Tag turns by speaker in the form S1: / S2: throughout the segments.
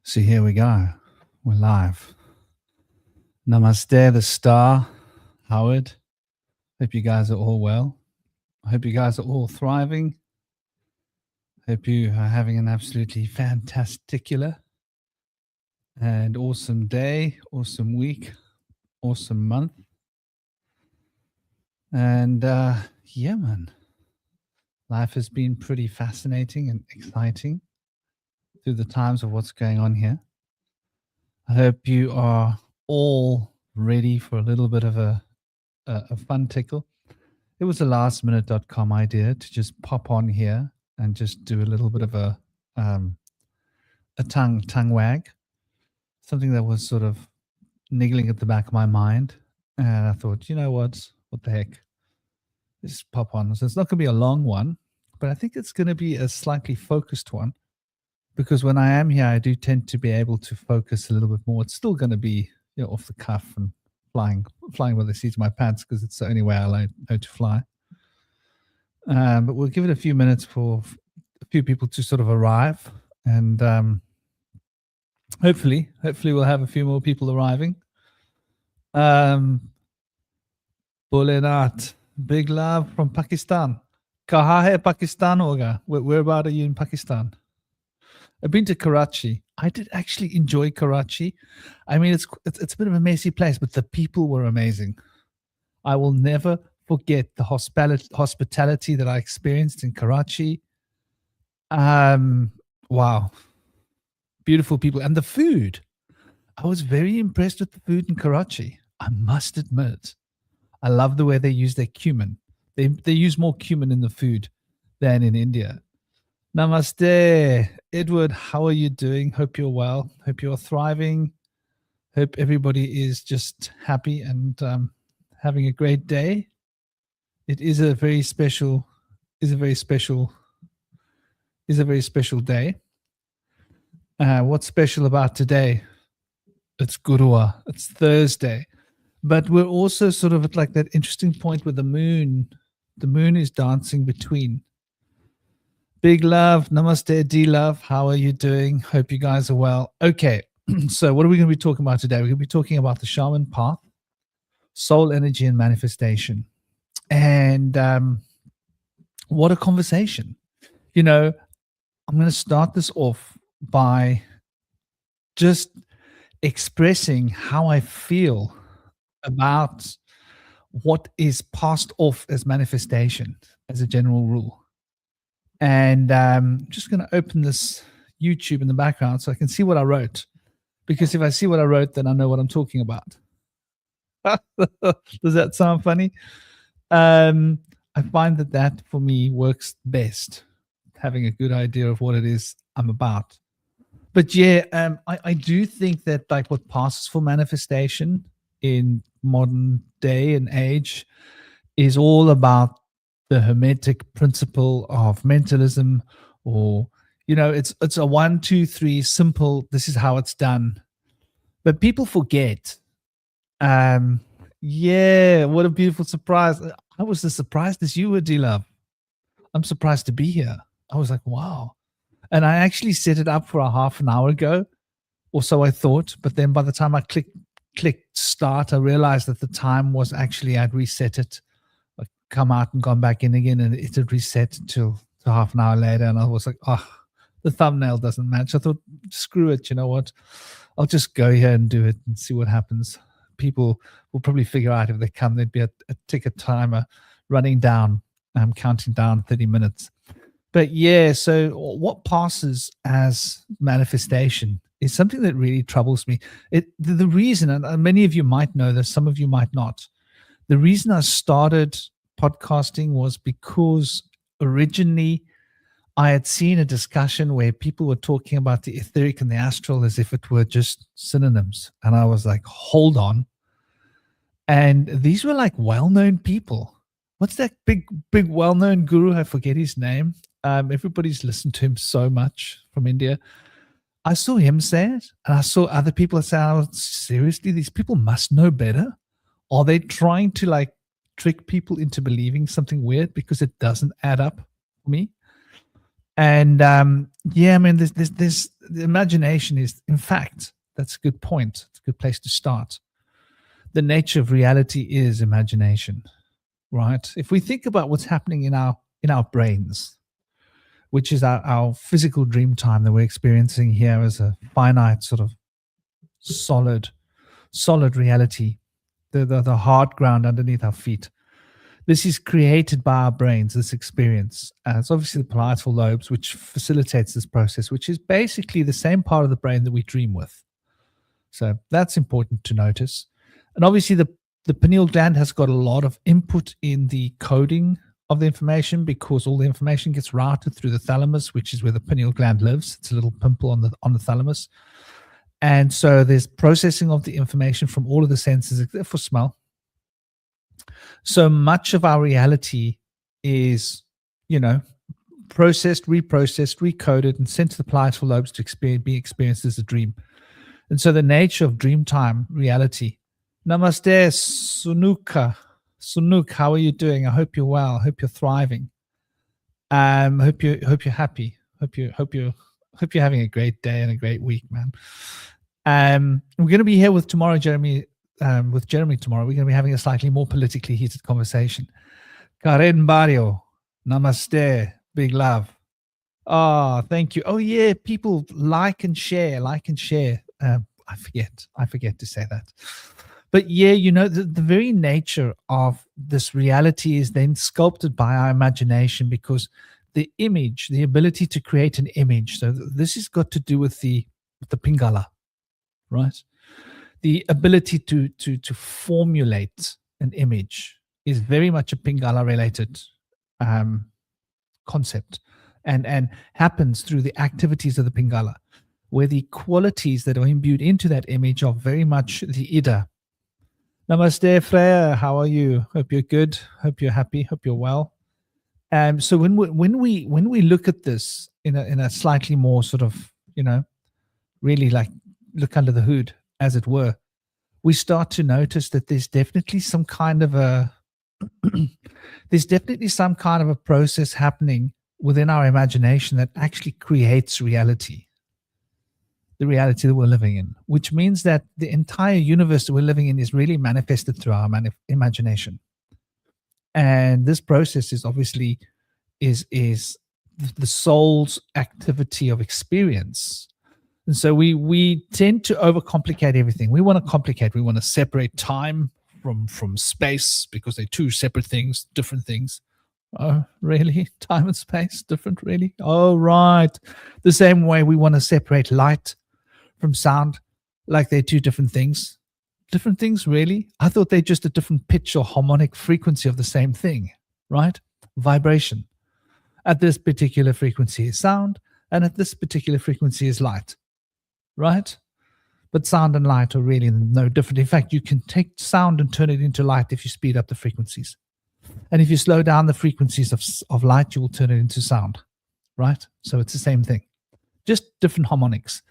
S1: So here we go. We're live. Namaste, the star, Howard. Hope you guys are all well. I hope you guys are all thriving. Hope you are having an absolutely fantasticular and awesome day, awesome week, awesome month. And yeah, man, life has been pretty fascinating and exciting through the times of what's going on here. I hope you are all ready for a little bit of a fun tickle. It was a lastminute.com idea to just pop on here and just do a little bit of a tongue wag, something that was sort of niggling at the back of my mind. And I thought, you know what the heck, just pop on. So it's not going to be a long one, but I think it's going to be a slightly focused one, because when I am here, I do tend to be able to focus a little bit more. It's still going to be, off the cuff and flying by the seat of my pants, because it's the only way I know to fly. But we'll give it a few minutes for a few people to sort of arrive, and hopefully we'll have a few more people arriving. Bolenat, big love from Pakistan. Kaha hai Pakistan hoga? Where about are you in Pakistan? I've been to Karachi. I did actually enjoy Karachi. I mean, it's a bit of a messy place, but the people were amazing. I will never forget the hospitality that I experienced in Karachi. Wow. Beautiful people. And the food. I was very impressed with the food in Karachi, I must admit. I love the way they use their cumin. They use more cumin in the food than in India. Namaste, Edward. How are you doing? Hope you're well. Hope you're thriving. Hope everybody is just happy and having a great day. It is a very special day. What's special about today? It's Gurua. It's Thursday. But we're also sort of at like that interesting point where the moon is dancing between. Big love. Namaste, D-Love. How are you doing? Hope you guys are well. Okay, so what are we going to be talking about today? We're going to be talking about the Shaman Path, soul energy and manifestation. And what a conversation. I'm going to start this off by just expressing how I feel about what is passed off as manifestation as a general rule. And I'm just going to open this YouTube in the background so I can see what I wrote. Because if I see what I wrote, then I know what I'm talking about. Does that sound funny? I find that for me works best, having a good idea of what it is I'm about. But yeah, I do think that like what passes for manifestation in modern day and age is all about the Hermetic principle of mentalism, or it's a 1, 2, 3 simple. This is how it's done, but people forget. Yeah, what a beautiful surprise! I was as surprised as you were, D-Love. I'm surprised to be here. I was like, wow, and I actually set it up for a half an hour ago, or so I thought. But then by the time I clicked start, I realized that the time was actually I'd reset it. Come out and gone back in again, and it had reset till half an hour later, and I was like, oh, the thumbnail doesn't match. I thought, screw it, you know what, I'll just go here and do it and see what happens. People will probably figure out if they come. There'd be a ticket timer running down. I'm counting down 30 minutes. But yeah, so what passes as manifestation is something that really troubles me. The reason, and many of you might know this, some of you might not, the reason I started podcasting was because originally I had seen a discussion where people were talking about the etheric and the astral as if it were just synonyms. And I was like, hold on. And these were like well-known people. What's that big well-known guru? I forget his name. Everybody's listened to him so much from India. I saw him say it, and I saw other people say, oh, seriously, these people must know better. Are they trying to like trick people into believing something weird? Because it doesn't add up for me. And yeah, I mean, this the imagination is, in fact, that's a good point. It's a good place to start. The nature of reality is imagination, right? If we think about what's happening in our brains, which is our physical dream time that we're experiencing here as a finite sort of solid reality, the hard ground underneath our feet. This is created by our brains, this experience. It's obviously the parietal lobes, which facilitates this process, which is basically the same part of the brain that we dream with. So that's important to notice. And obviously the pineal gland has got a lot of input in the coding of the information, because all the information gets routed through the thalamus, which is where the pineal gland lives. It's a little pimple on the thalamus. And so there's processing of the information from all of the senses, except for smell. So much of our reality is, processed, reprocessed, recoded, and sent to the parietal lobes to be experienced as a dream. And so the nature of dreamtime reality. Namaste, Sunuka. Sunuk, how are you doing? I hope you're well. I hope you're thriving. Hope you're happy. Hope you're having a great day and a great week, man. We're going to be here with Jeremy tomorrow. We're going to be having a slightly more politically heated conversation. Karen Barrio, namaste, big love. Oh, thank you. Oh yeah, people like and share. I forget to say that. But yeah, the very nature of this reality is then sculpted by our imagination, because the image, the ability to create an image. So this has got to do with the Pingala, right? The ability to formulate an image is very much a Pingala related concept, and happens through the activities of the Pingala, where the qualities that are imbued into that image are very much the Ida. Namaste, Freya. How are you? Hope you're good. Hope you're happy. Hope you're well. So when we look at this in a slightly more sort of really like look under the hood, as it were, we start to notice that there's definitely some kind of a process happening within our imagination that actually creates reality. The reality that we're living in, which means that the entire universe that we're living in is really manifested through our imagination. And this process is obviously is the soul's activity of experience. And so we tend to overcomplicate everything. We want to complicate. We want to separate time from space, because they're two separate things, different things. Oh, really? Time and space, different, really? Oh, right. The same way we want to separate light from sound, like they're two different things. Different things, really? I thought they're just a different pitch or harmonic frequency of the same thing, right? Vibration. At this particular frequency is sound, and at this particular frequency is light, right? But sound and light are really no different. In fact, you can take sound and turn it into light if you speed up the frequencies. And if you slow down the frequencies of light, you will turn it into sound, right? So it's the same thing, just different harmonics.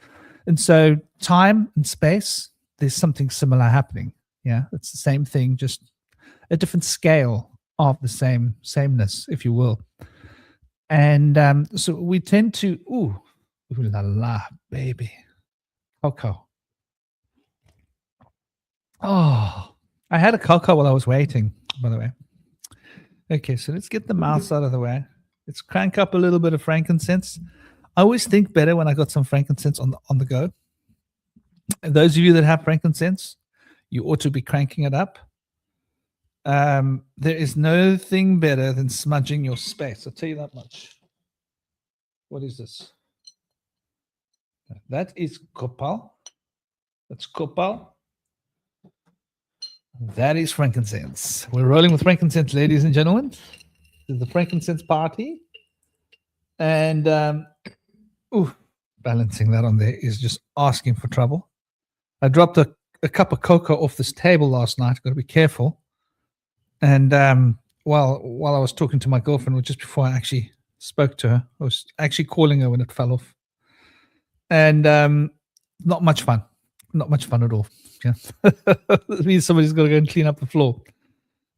S1: And so time and space, there's something similar happening. Yeah, it's the same thing, just a different scale of the sameness, if you will. And so we tend to, ooh la la, baby. Cocoa. Oh, I had a cocoa while I was waiting, by the way. Okay, so let's get the mouse out of the way. Let's crank up a little bit of frankincense. I always think better when I got some frankincense on the go. And those of you that have frankincense, you ought to be cranking it up. There is nothing better than smudging your space. I'll tell you that much. What is this? That is copal. That's copal. That is frankincense. We're rolling with frankincense, ladies and gentlemen. This is the frankincense party. And balancing that on there is just asking for trouble. I dropped a cup of cocoa off this table last night. Got to be careful. And while I was talking to my girlfriend, just before I actually spoke to her, I was actually calling her when it fell off. And not much fun. Not much fun at all. Yeah. It means somebody's got to go and clean up the floor.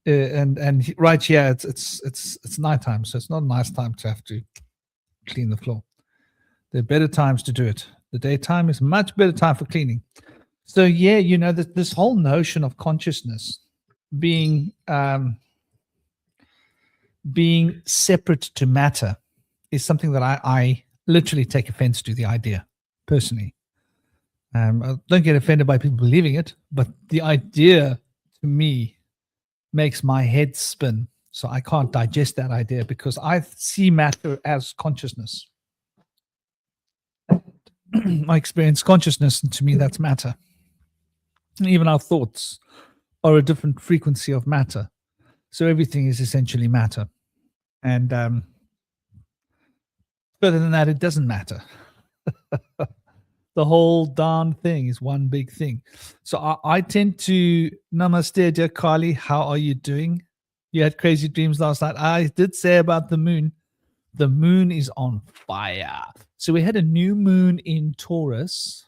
S1: And right here, it's nighttime, so it's not a nice time to have to clean the floor. There are better times to do it. The daytime is much better time for cleaning. So yeah, this whole notion of consciousness being separate to matter is something that I literally take offense to, the idea, personally. I don't get offended by people believing it, but the idea to me makes my head spin. So I can't digest that idea because I see matter as consciousness. I experience consciousness, and to me that's matter. And even our thoughts are a different frequency of matter. So everything is essentially matter. And further than that, it doesn't matter. The whole darn thing is one big thing. So I tend to, namaste, dear Carly, how are you doing? You had crazy dreams last night. I did say about the moon. The moon is on fire. So we had a new moon in Taurus,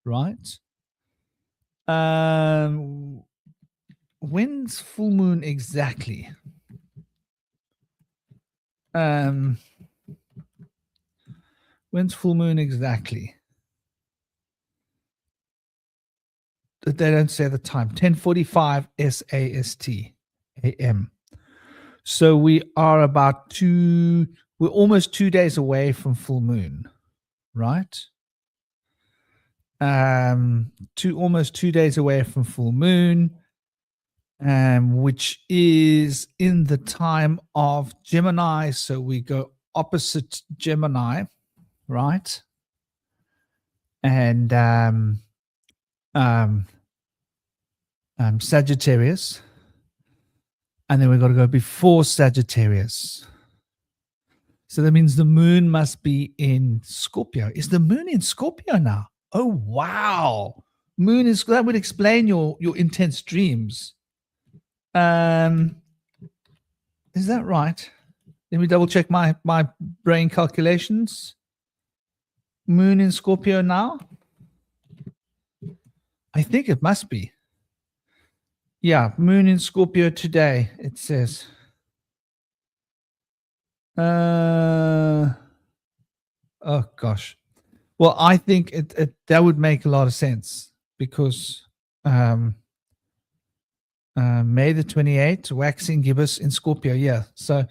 S1: right? When's full moon exactly? When's full moon exactly? They don't say the time. 10:45 SAST AM. So we are we're almost 2 days away from full moon, right? Almost 2 days away from full moon, which is in the time of Gemini. So we go opposite Gemini, right? And Sagittarius, and then we've got to go before Sagittarius. So that means the moon must be in Scorpio. Is the moon in Scorpio now? Oh, wow. That would explain your intense dreams. Is that right? Let me double check my brain calculations. Moon in Scorpio now? I think it must be. Yeah, moon in Scorpio today, it says. Oh gosh. Well, I think that would make a lot of sense because May the 28th, waxing gibbous in Scorpio. Yeah. So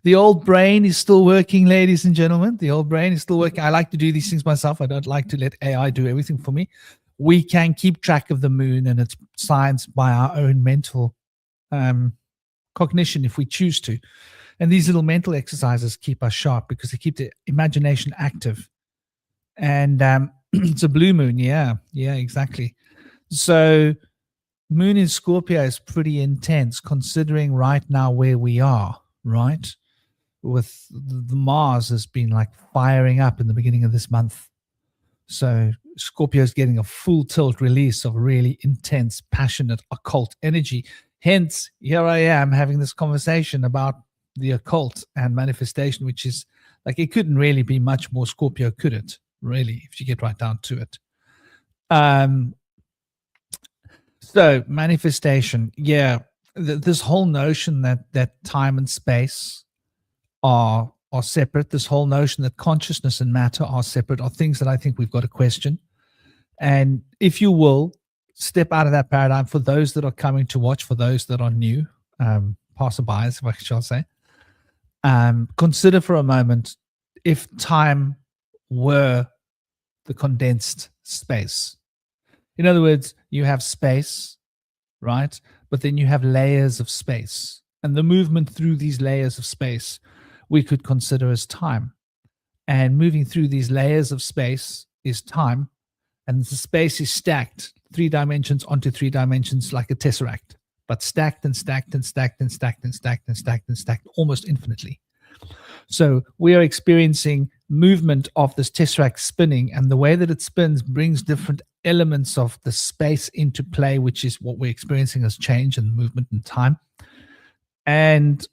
S1: the old brain is still working, ladies and gentlemen. The old brain is still working. I like to do these things myself. I don't like to let AI do everything for me. We can keep track of the moon and its signs by our own mental cognition if we choose to. And these little mental exercises keep us sharp because they keep the imagination active. And it's a blue moon. Yeah, exactly. So moon in Scorpio is pretty intense considering right now where we are, right? With the Mars has been like firing up in the beginning of this month. So Scorpio is getting a full tilt release of really intense, passionate, occult energy. Hence, here I am having this conversation about the occult and manifestation, which is like, it couldn't really be much more Scorpio, could it? Really, if you get right down to it. So manifestation, yeah, this whole notion that time and space are separate, this whole notion that consciousness and matter are separate, are things that I think we've got to question. And if you will, step out of that paradigm for those that are coming to watch, for those that are new, passerbys, if I shall say. Consider for a moment if time were the condensed space. In other words, you have space, right? But then you have layers of space. And the movement through these layers of space we could consider as time. And moving through these layers of space is time. And the space is stacked 3 dimensions onto 3 dimensions like a tesseract, but stacked and stacked and stacked and stacked and stacked and stacked and stacked almost infinitely. So we are experiencing movement of this tesseract spinning, and the way that it spins brings different elements of the space into play, which is what we're experiencing as change and movement and time. And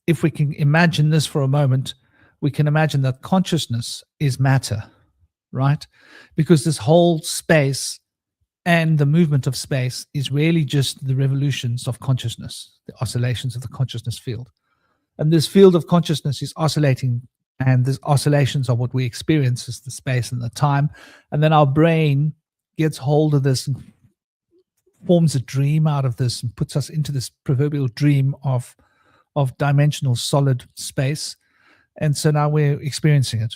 S1: if we can imagine this for a moment, we can imagine that consciousness is matter, right? Because this whole space and the movement of space is really just the revolutions of consciousness, the oscillations of the consciousness field. And this field of consciousness is oscillating And the oscillations are what we experience is the space and the time. And then our brain gets hold of this and forms a dream out of this and puts us into this proverbial dream of dimensional solid space. And so now we're experiencing it.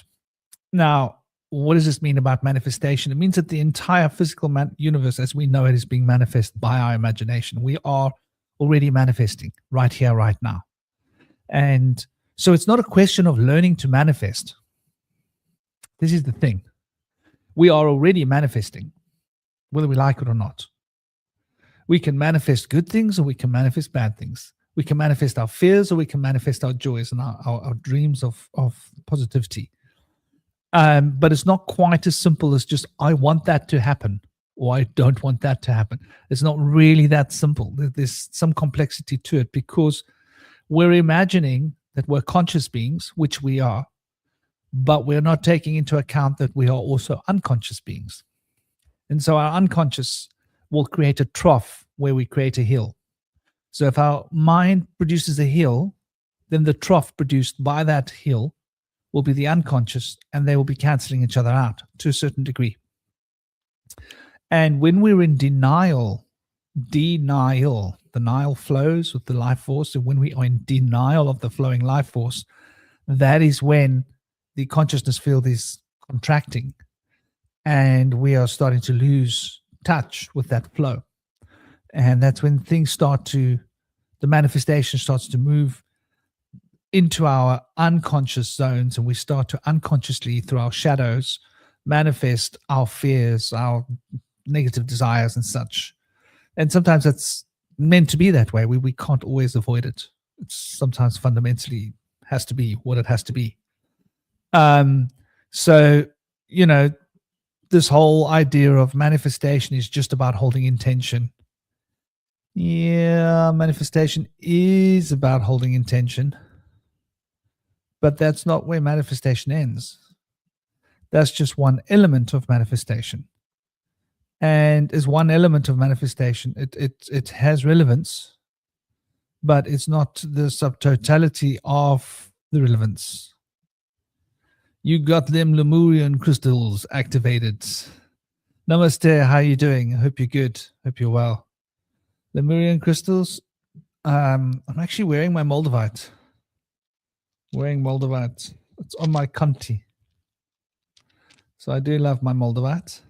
S1: Now, what does this mean about manifestation? It means that the entire physical universe as we know it is being manifested by our imagination. We are already manifesting right here, right now. And so it's not a question of learning to manifest. This is the thing. We are already manifesting, whether we like it or not. We can manifest good things or we can manifest bad things. We can manifest our fears or we can manifest our joys and our dreams of positivity. But it's not quite as simple as just, I want that to happen or I don't want that to happen. It's not really that simple. There's some complexity to it because we're imagining that we're conscious beings, which we are, but we're not taking into account that we are also unconscious beings. And so our unconscious will create a trough where we create a hill. So if our mind produces a hill, then the trough produced by that hill will be the unconscious, and they will be canceling each other out to a certain degree. And when we're in denial, the Nile flows with the life force. And when we are in denial of the flowing life force, that is when the consciousness field is contracting and we are starting to lose touch with that flow. And that's when things the manifestation starts to move into our unconscious zones, and we start to unconsciously, through our shadows, manifest our fears, our negative desires and such. And sometimes that's meant to be that way. We can't always avoid it. It's sometimes fundamentally has to be what it has to be. So, this whole idea of manifestation is just about holding intention. Yeah, manifestation is about holding intention. But that's not where manifestation ends. That's just one element of manifestation. And as one element of manifestation, it has relevance, but it's not the subtotality of the relevance. You got them Lemurian crystals activated. Namaste, how are you doing? I hope you're good. Hope you're well. Lemurian crystals. I'm actually wearing my Moldavite. It's on my Kunti. So I do love my Moldavite.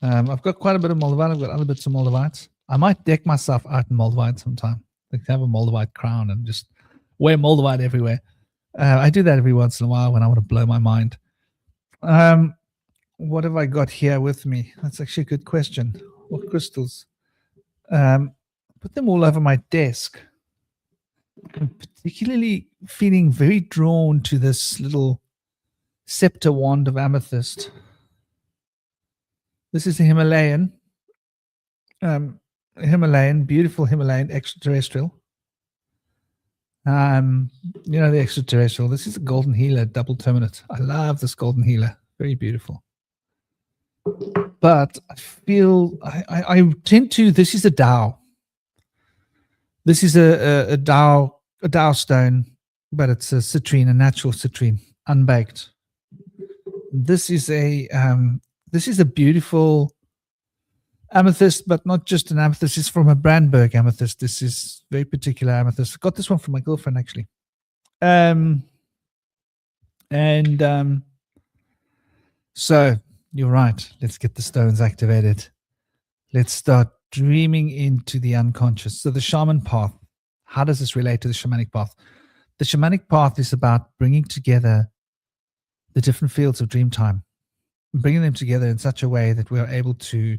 S1: I've got quite a bit of Moldavite. I've got other bits of Moldavite. I might deck myself out in Moldavite sometime. Like have a Moldavite crown and just wear Moldavite everywhere. I do that every once in a while when I want to blow my mind. What have I got here with me? That's actually a good question. What crystals? Put them all over my desk. I'm particularly feeling very drawn to this little scepter wand of amethyst. This is a Himalayan, beautiful Himalayan extraterrestrial. The extraterrestrial. This is a golden healer, double terminate. I love this golden healer. Very beautiful. But I feel I tend to. This is a Tao. This is a Tao stone, but it's a citrine, a natural citrine, unbaked. This is a beautiful amethyst, but not just an amethyst. It's from a Brandberg amethyst. This is very particular amethyst. I got this one from my girlfriend, actually. So you're right. Let's get the stones activated. Let's start dreaming into the unconscious. So the Shaman Path, how does this relate to the Shamanic Path? The Shamanic Path is about bringing together the different fields of dream time, bringing them together in such a way that we are able to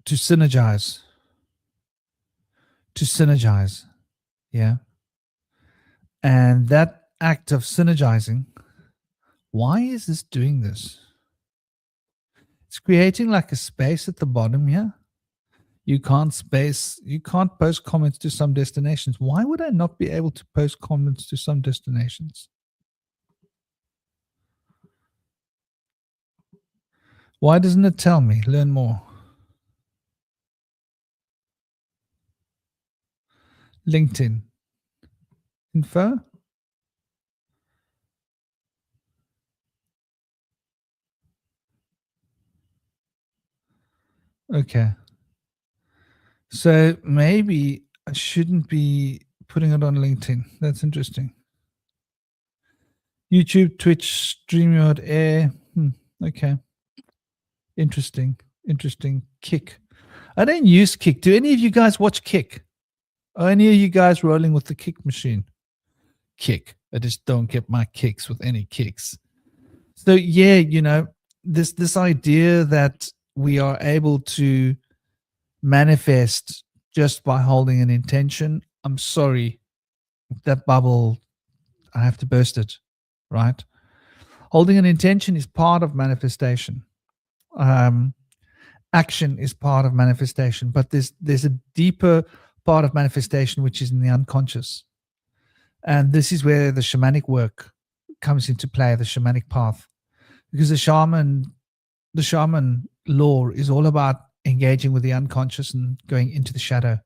S1: synergize. Yeah. And that act of synergizing, why is this doing this? It's creating like a space at the bottom here. You can't post comments to some destinations. Why would I not be able to post comments to some destinations? Why doesn't it tell me? Learn more. LinkedIn info. Okay. So maybe I shouldn't be putting it on LinkedIn. That's interesting. YouTube, Twitch, StreamYard, Air. Okay. Interesting. Kick. I don't use Kick. Do any of you guys watch Kick? Are any of you guys rolling with the Kick machine? Kick. I just don't get my kicks with any kicks. So yeah, this idea that we are able to manifest just by holding an intention. I'm sorry, that bubble, I have to burst it, right? Holding an intention is part of manifestation. Action is part of manifestation, but there's a deeper part of manifestation which is in the unconscious, and this is where the shamanic work comes into play, the shamanic path, because the shaman law is all about engaging with the unconscious and going into the shadow.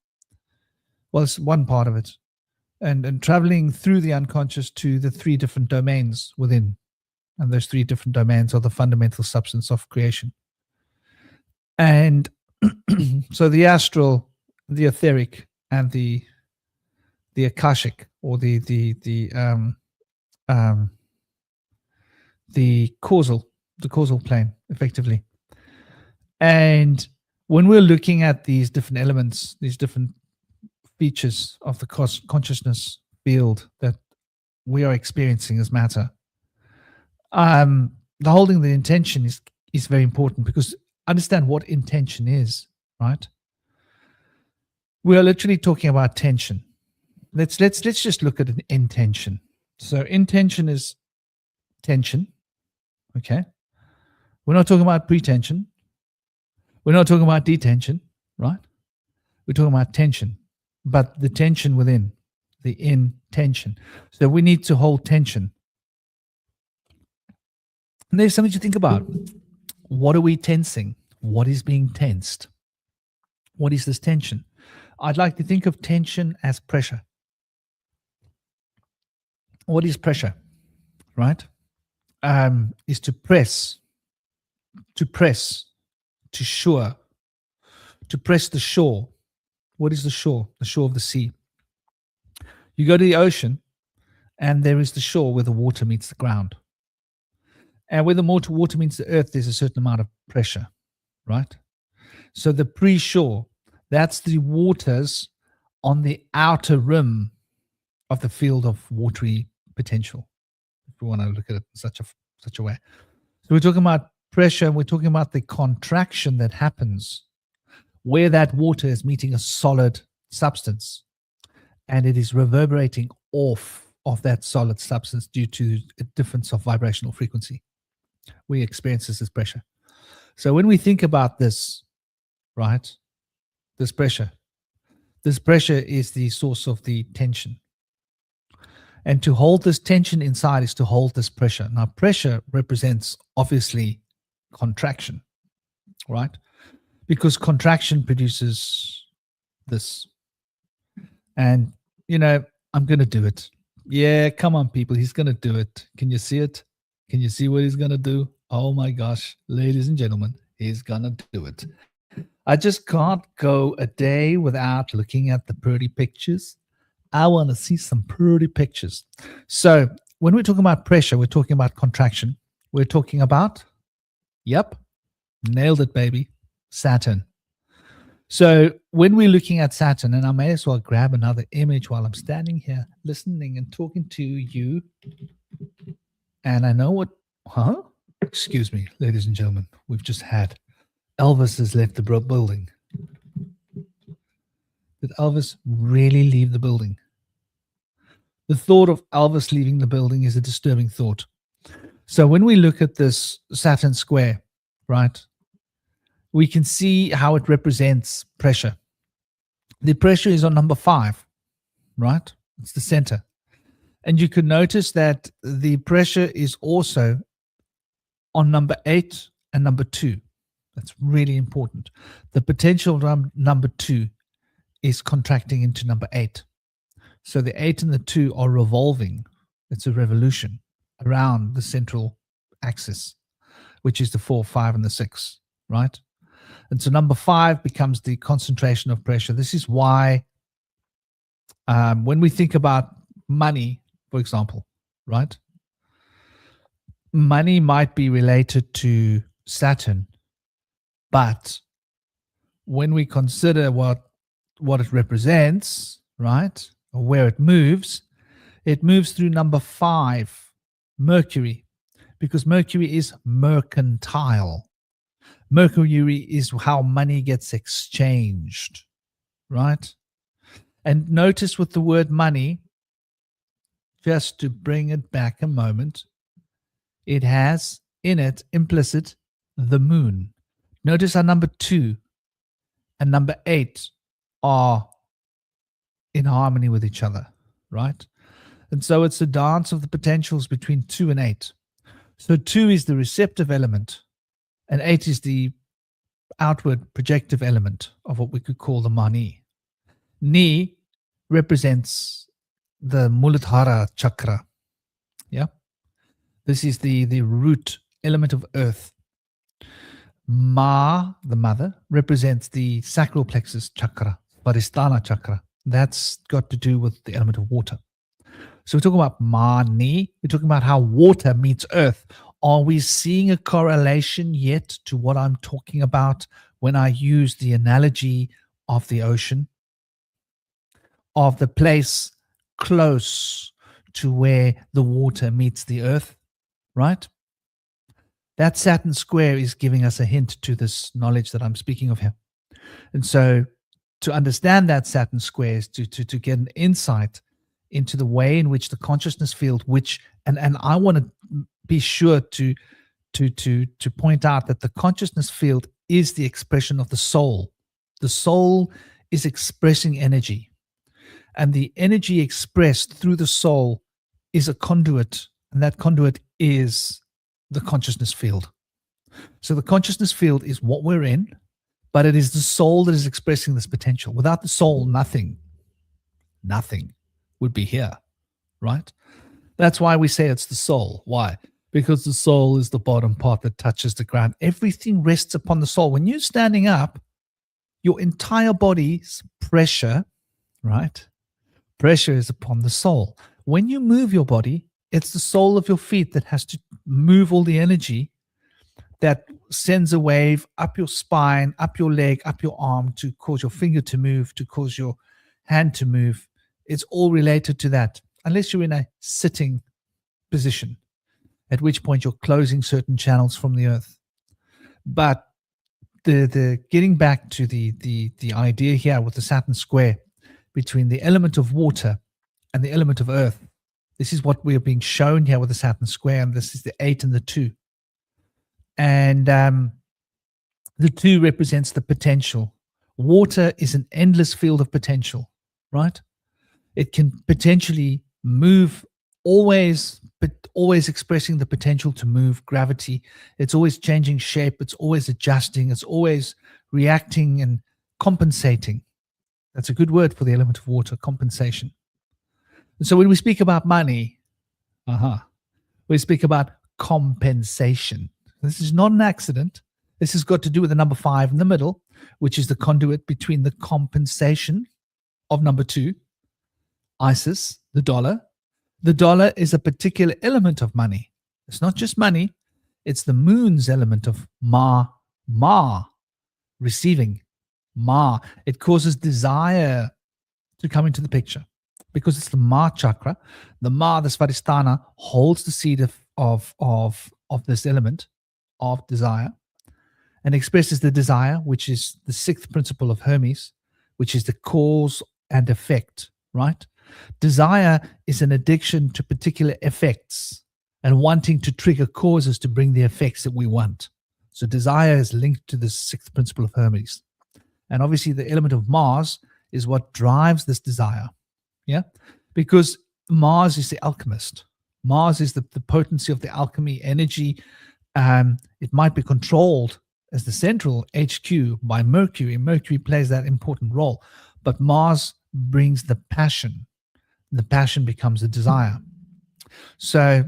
S1: Well, it's one part of it, and traveling through the unconscious to the three different domains within, and those three different domains are the fundamental substance of creation. And so the astral, the etheric, and the akashic, or the causal plane, effectively. And when we're looking at these different elements, these different features of the consciousness field that we are experiencing as matter, the holding the intention is very important, because understand what intention is, right? We are literally talking about tension. Let's just look at an intention. So intention is tension. Okay. We're not talking about pretension. We're not talking about detention, right? We're talking about tension, but the tension within, the intention. So we need to hold tension. And there's something to think about. What are we tensing? What is being tensed? What is this tension? I'd like to think of tension as pressure. What is pressure, right? Is to press, to shore, to press the shore. What is the shore? The shore of the sea. You go to the ocean, and there is the shore where the water meets the ground. And where the water meets the earth, there's a certain amount of pressure, right? So the pre-shore, that's the waters on the outer rim of the field of watery potential, if we want to look at it in such a way. So we're talking about pressure, and we're talking about the contraction that happens where that water is meeting a solid substance, and it is reverberating off of that solid substance due to a difference of vibrational frequency. We experience this as pressure. So when we think about this, right, this pressure is the source of the tension. And to hold this tension inside is to hold this pressure. Now, pressure represents, obviously, contraction, right? Because contraction produces this. And, I'm going to do it. Yeah, come on, people. He's going to do it. Can you see it? Can you see what he's going to do? Oh, my gosh. Ladies and gentlemen, he's going to do it. I just can't go a day without looking at the pretty pictures. I want to see some pretty pictures. So when we're talking about pressure, we're talking about contraction. We're talking about, yep, nailed it, baby, Saturn. So when we're looking at Saturn, and I may as well grab another image while I'm standing here listening and talking to you. And I know excuse me, ladies and gentlemen, we've just had Elvis has left the building. Did Elvis really leave the building? The thought of Elvis leaving the building is a disturbing thought. So when we look at this Saturn square, right, we can see how it represents pressure. The pressure is on number 5, right? It's the center. And you can notice that the pressure is also on number 8 and number 2. That's really important. The potential number 2 is contracting into number 8. So the 8 and the 2 are revolving. It's a revolution around the central axis, which is the 4, 5, and the 6, right? And so number 5 becomes the concentration of pressure. This is why when we think about money, for example, right? Money might be related to Saturn, but when we consider what it represents, right, or where it moves through number 5, Mercury, because Mercury is mercantile. Mercury is how money gets exchanged, right? And notice with the word money, just to bring it back a moment, it has in it implicit the moon. Notice how number 2 and number 8 are in harmony with each other, right? And so it's a dance of the potentials between 2 and 8. So 2 is the receptive element, and 8 is the outward projective element of what we could call the mani. Ni represents the Muladhara chakra. Yeah. This is the root element of earth. Ma, the mother, represents the sacral plexus chakra, Svadhisthana chakra. That's got to do with the element of water. So we're talking about Mani. We're talking about how water meets earth. Are we seeing a correlation yet to what I'm talking about when I use the analogy of the ocean, of the place close to where the water meets the earth, right? That Saturn square is giving us a hint to this knowledge that I'm speaking of here. And so to understand that Saturn square is to get an insight into the way in which the consciousness field, and I want to be sure to point out that the consciousness field is the expression of the soul. The soul is expressing energy, and the energy expressed through the soul is a conduit, and that conduit is the consciousness field. So the consciousness field is what we're in, but it is the soul that is expressing this potential. Without the soul, nothing would be here, right? That's why we say it's the soul. Why? Because the soul is the bottom part that touches the ground. Everything rests upon the soul. When you're standing up, your entire body's pressure, right? Pressure is upon the soul. When you move your body, it's the sole of your feet that has to move all the energy that sends a wave up your spine, up your leg, up your arm to cause your finger to move, to cause your hand to move. It's all related to that, unless you're in a sitting position, at which point you're closing certain channels from the earth. But the getting back to the idea here with the Saturn square between the element of water and the element of earth, this is what we're being shown here with the Saturn square, and this is the 8 and the 2. And the 2 represents the potential. Water is an endless field of potential, right? It can potentially move always, but always expressing the potential to move, gravity. It's always changing shape. It's always adjusting. It's always reacting and compensating. That's a good word for the element of water, compensation. And so when we speak about money, we speak about compensation. This is not an accident. This has got to do with the number 5 in the middle, which is the conduit between the compensation of number 2, Isis, the dollar. The dollar is a particular element of money. It's not just money. It's the moon's element of ma, receiving, ma. It causes desire to come into the picture because it's the ma chakra. The ma, the Svadhisthana, holds the seed of this element of desire and expresses the desire, which is the 6th principle of Hermes, which is the cause and effect, right? Desire is an addiction to particular effects and wanting to trigger causes to bring the effects that we want. So desire is linked to the 6th principle of Hermes. And obviously the element of Mars is what drives this desire. Yeah? Because Mars is the alchemist. Mars is the potency of the alchemy, energy. It might be controlled as the central HQ by Mercury. Mercury plays that important role. But Mars brings the passion, The passion becomes a desire. So,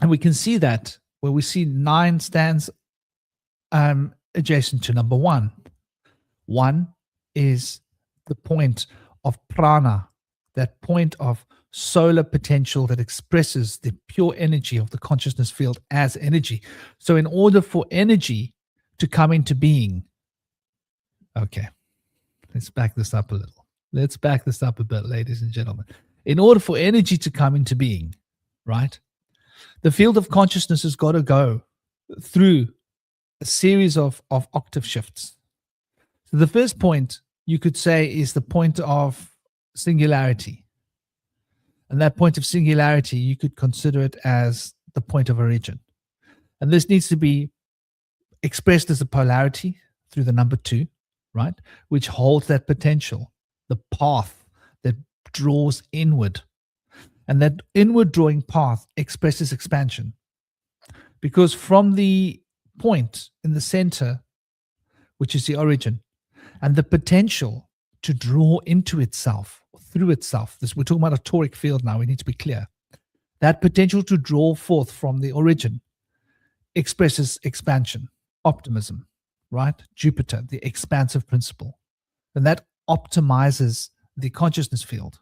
S1: and we can see that where we see 9 stands adjacent to number 1. 1 is the point of prana, that point of solar potential that expresses the pure energy of the consciousness field as energy. So in order for energy to come into being, okay, let's back this up a little. Let's back this up a bit, ladies and gentlemen. In order for energy to come into being, right, the field of consciousness has got to go through a series of octave shifts. So the first point you could say is the point of singularity. And that point of singularity, you could consider it as the point of origin. And this needs to be expressed as a polarity through the number 2, right? Which holds that potential, the path that draws inward. And that inward drawing path expresses expansion. Because from the point in the center, which is the origin, and the potential to draw into itself, through itself. We're talking about a toric field now, we need to be clear. That potential to draw forth from the origin expresses expansion, optimism, right? Jupiter, the expansive principle. And that optimizes the consciousness field.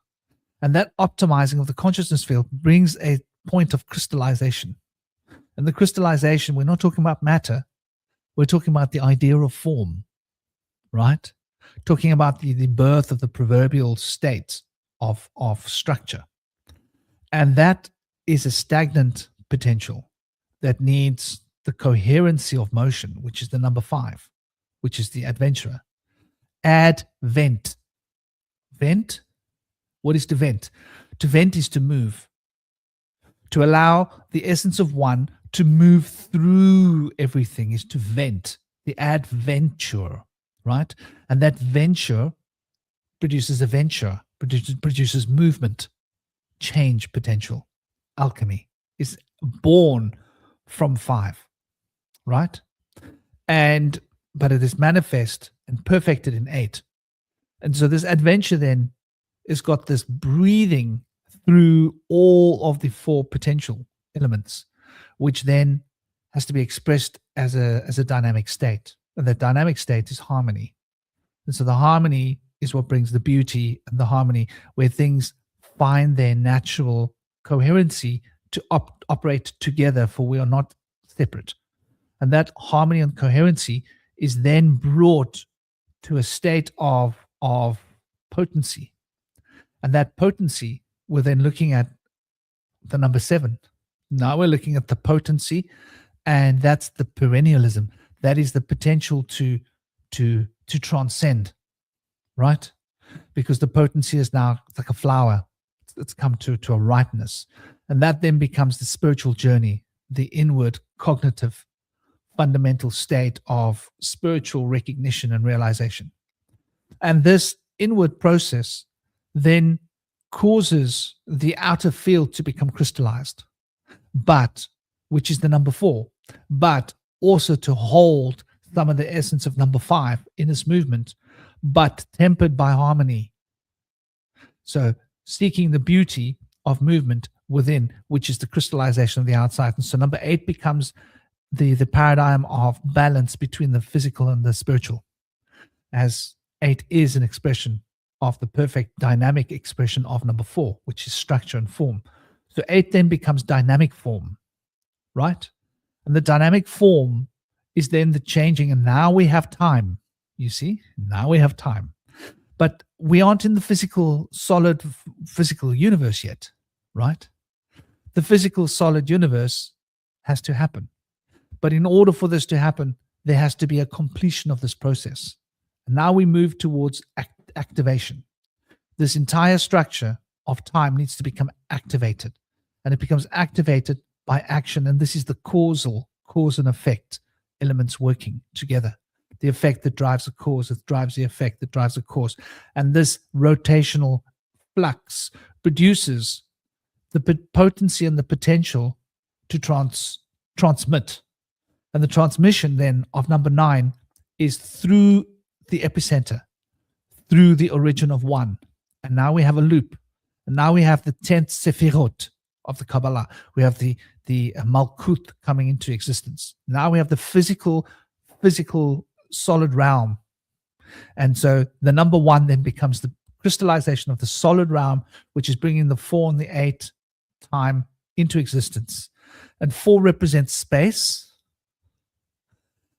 S1: And that optimizing of the consciousness field brings a point of crystallization. And the crystallization, we're not talking about matter, we're talking about the idea of form, right? Talking about the birth of the proverbial state of structure. And that is a stagnant potential that needs the coherency of motion, which is the number 5, which is the adventurer. Advent. Vent? What is to vent? To vent is to move. To allow the essence of one to move through everything is to vent. The adventure, right? And that venture produces a venture, produces movement, change potential. Alchemy is born from 5, right? But it is manifest and perfected in 8. And so this adventure then has got this breathing through all of the 4 potential elements, which then has to be expressed as a dynamic state. And that dynamic state is harmony. And so the harmony is what brings the beauty, and the harmony where things find their natural coherency to operate together, for we are not separate. And that harmony and coherency is then brought to a state of potency. And that potency, we're then looking at the number 7. Now we're looking at the potency, and that's the perennialism. That is the potential to transcend, right? Because the potency is now like a flower. It's come to a ripeness. And that then becomes the spiritual journey, the inward cognitive fundamental state of spiritual recognition and realization. And this inward process then causes the outer field to become crystallized, but which is the number 4, but also to hold some of the essence of number 5 in this movement, but tempered by harmony. So seeking the beauty of movement within, which is the crystallization of the outside. And so number 8 becomes the paradigm of balance between the physical and the spiritual, as 8 is an expression of the perfect dynamic expression of number 4, which is structure and form. So 8 then becomes dynamic form, right? And the dynamic form is then the changing, and now we have time. You see, now we have time. But we aren't in the physical, solid, physical universe yet, right? The physical, solid universe has to happen. But in order for this to happen, there has to be a completion of this process. And now we move towards activation. This entire structure of time needs to become activated. And it becomes activated by action. And this is the cause and effect elements working together. The effect that drives the cause, that drives the effect, that drives the cause. And this rotational flux produces the potency and the potential to transmit. And the transmission then of number 9 is through the epicenter, through the origin of 1. And now we have a loop. And now we have the 10th Sefirot of the Kabbalah. We have the Malkut coming into existence. Now we have the physical solid realm. And so the number 1 then becomes the crystallization of the solid realm, which is bringing the 4 and the 8 time into existence. And 4 represents space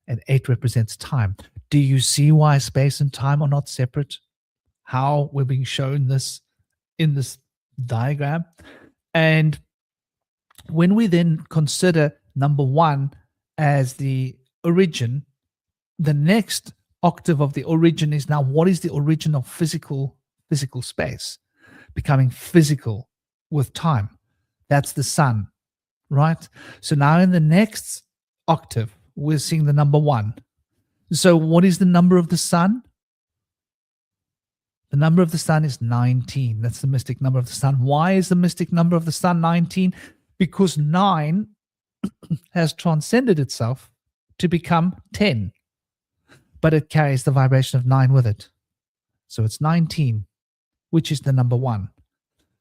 S1: and 8 represents time. Do you see why space and time are not separate? How we're being shown this in this diagram. And when we then consider number 1 as the origin, the next octave of the origin is now, what is the origin of physical space becoming physical with time? That's the sun, right? So now in the next octave, we're seeing the number 1. So what is the number of the sun? The number of the sun is 19. That's the mystic number of the sun. Why is the mystic number of the sun 19? Because 9 has transcended itself to become 10, but it carries the vibration of 9 with it. So it's 19, which is the number 1.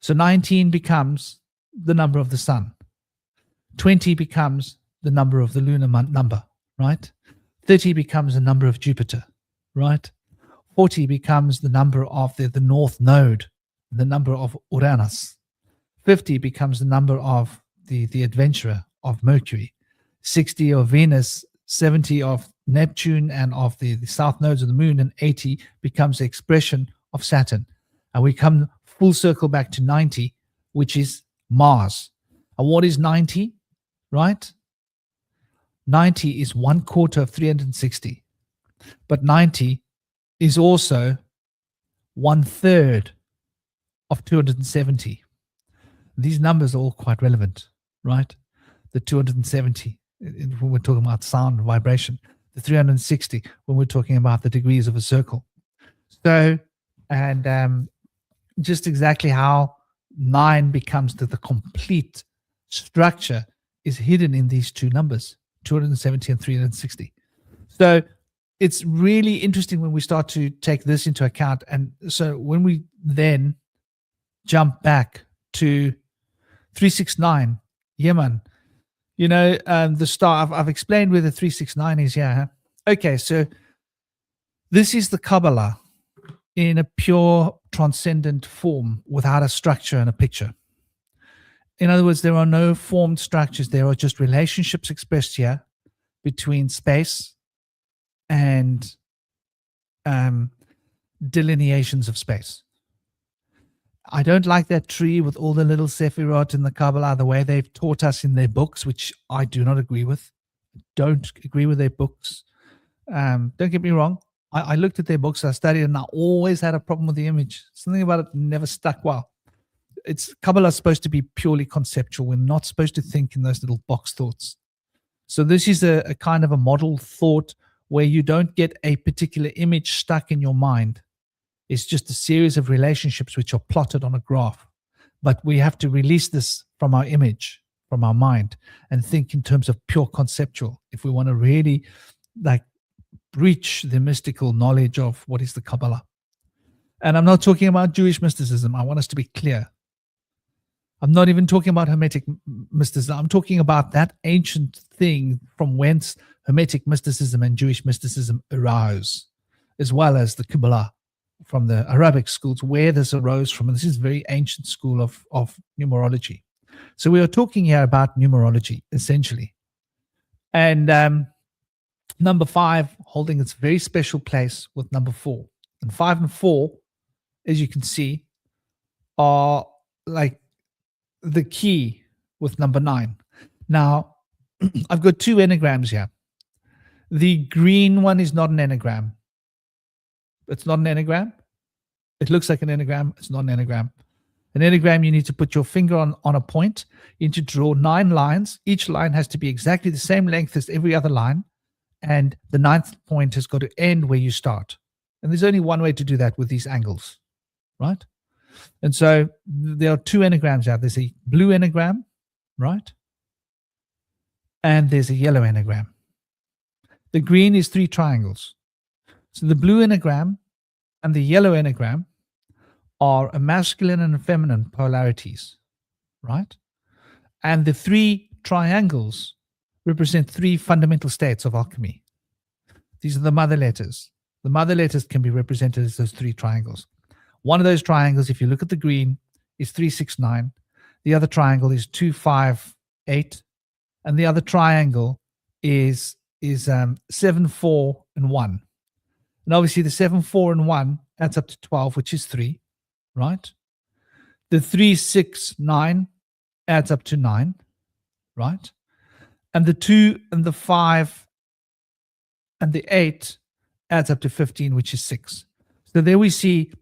S1: So 19 becomes the number of the sun. 20 becomes the number of the lunar number, right? 30 becomes the number of Jupiter, right? 40 becomes the number of the north node, the number of Uranus. 50 becomes the number of the adventurer of Mercury. 60 of Venus, 70 of Neptune and of the south nodes of the moon, and 80 becomes the expression of Saturn. And we come full circle back to 90, which is Mars. And what is 90, right? 90 is 1/4 of 360. But 90 is also 1/3 of 270. These numbers are all quite relevant, right? The 270, when we're talking about sound and vibration. The 360, when we're talking about the degrees of a circle. So, and just exactly how 9 becomes the complete structure is hidden in these two numbers, 270 and 360. So it's really interesting when we start to take this into account. And so when we then jump back to 369, Yemen, you know, the star, I've explained where the 369 is here. Huh? Okay, so this is the Kabbalah in a pure transcendent form without a structure and a picture. In other words, there are no formed structures. There are just relationships expressed here between space and delineations of space. I don't like that tree with all the little Sephirot in the Kabbalah, the way they've taught us in their books, which I do not agree with. Don't agree with their books. Don't get me wrong. I looked at their books, I studied, and I always had a problem with the image. Something about it never stuck well. Kabbalah is supposed to be purely conceptual. We're not supposed to think in those little box thoughts. So this is a kind of a model thought where you don't get a particular image stuck in your mind. It's just a series of relationships which are plotted on a graph. But we have to release this from our image, from our mind, and think in terms of pure conceptual if we want to really reach the mystical knowledge of what is the Kabbalah. And I'm not talking about Jewish mysticism. I want us to be clear. I'm not even talking about Hermetic mysticism. I'm talking about that ancient thing from whence Hermetic mysticism and Jewish mysticism arose, as well as the Kabbalah from the Arabic schools, where this arose from. And this is a very ancient school of numerology. So we are talking here about numerology, essentially. And number 5 holding its very special place with number 4. And 5 and 4, as you can see, are like the key with number 9. Now, I've got 2 enneagrams here. The green one is not an enneagram. It's not an enneagram. It looks like an enneagram. It's not an enneagram. An enneagram, you need to put your finger on a point. You need to draw 9 lines. Each line has to be exactly the same length as every other line. And the 9th point has got to end where you start. And there's only one way to do that with these angles, right? And so there are 2 enneagrams out. There's a blue enneagram, right? And there's a yellow enneagram. The green is 3 triangles. So the blue enneagram and the yellow enneagram are a masculine and a feminine polarities, right? And the 3 triangles represent 3 fundamental states of alchemy. These are the mother letters. The mother letters can be represented as those 3 triangles. One of those triangles, if you look at the green, is 369. The other triangle is 258, and the other triangle is 7, 4, and 1. And obviously, the 7, 4, and 1 adds up to 12, which is 3, right? The 3, 6, 9 adds up to 9, right? And the 2 and the 5 and the 8 adds up to 15, which is 6. So there we see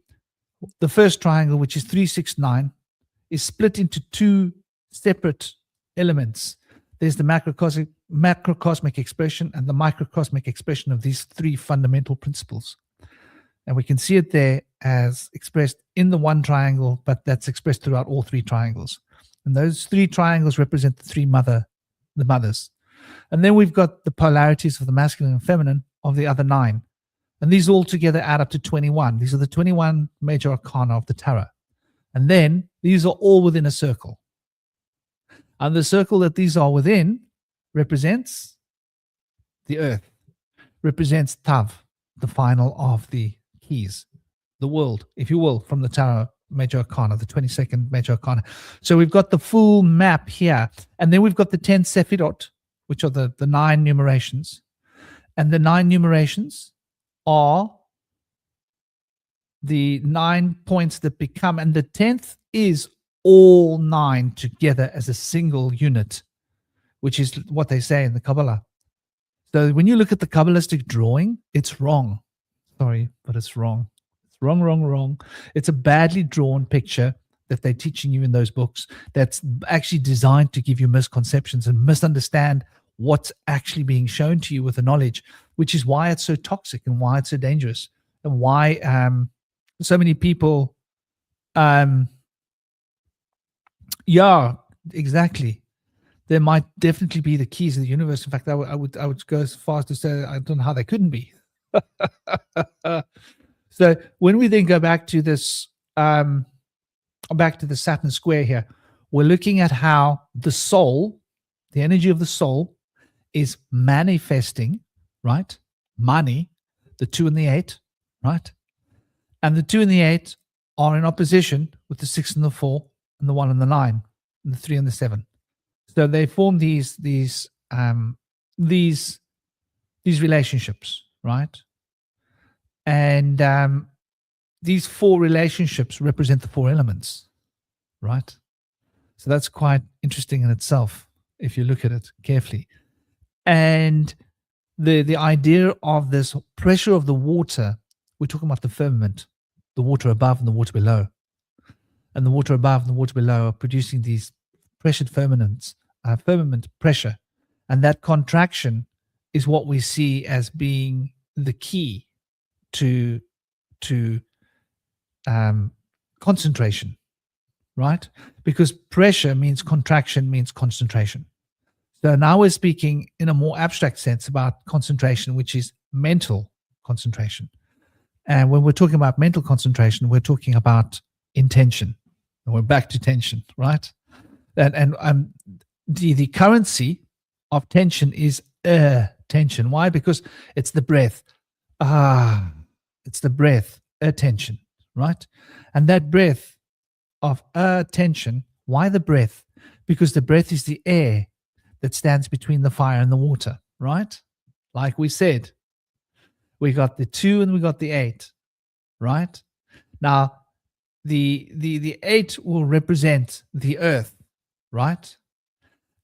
S1: the first triangle, which is 3, 6, 9, is split into 2 separate elements. There's the macrocosmic expression and the microcosmic expression of these 3 fundamental principles. And we can see it there as expressed in the one triangle, but that's expressed throughout all 3 triangles. And those 3 triangles represent the mothers. And then we've got the polarities of the masculine and feminine of the other 9. And these all together add up to 21. These are the 21 major arcana of the tarot. And then these are all within a circle. And the circle that these are within represents the earth, represents Tav, the final of the keys, the world, if you will, from the tarot major arcana, the 22nd major arcana. So we've got the full map here. And then we've got the 10 Sephirot, which are the 9 numerations. And the 9 numerations are the 9 points that become, and the 10th is all 9 together as a single unit, which is what they say in the Kabbalah. So when you look at the Kabbalistic drawing, it's wrong. Sorry, but it's wrong. It's wrong. It's a badly drawn picture that they're teaching you in those books that's actually designed to give you misconceptions and misunderstand what's actually being shown to you with the knowledge, which is why it's so toxic and why it's so dangerous and why so many people yeah, exactly. There might definitely be the keys of the universe. In fact, I would go as far as to say I don't know how they couldn't be. So when we then go back to this, back to the Saturn square here, we're looking at how the soul, the energy of the soul, is manifesting, right? Money, the 2 and the 8, right? And the 2 and the 8 are in opposition with the 6 and the 4 and the 1 and the 9 and the 3 and the 7. So they form these relationships, right? And these 4 relationships represent the 4 elements, right? So that's quite interesting in itself if you look at it carefully. And the idea of this pressure of the water, we're talking about the firmament, the water above and the water below. And the water above and the water below are producing these pressured firmament pressure. And that contraction is what we see as being the key to concentration, right? Because pressure means contraction, means concentration. So now we're speaking in a more abstract sense about concentration, which is mental concentration. And when we're talking about mental concentration, we're talking about intention. And we're back to tension, right? And the currency of tension is tension. Why? Because it's the breath. It's the breath, attention, right? And that breath of attention, why the breath? Because the breath is the air that stands between the fire and the water, right? Like we said, we got the 2 and we got the 8, right? Now, the 8 will represent the earth, right?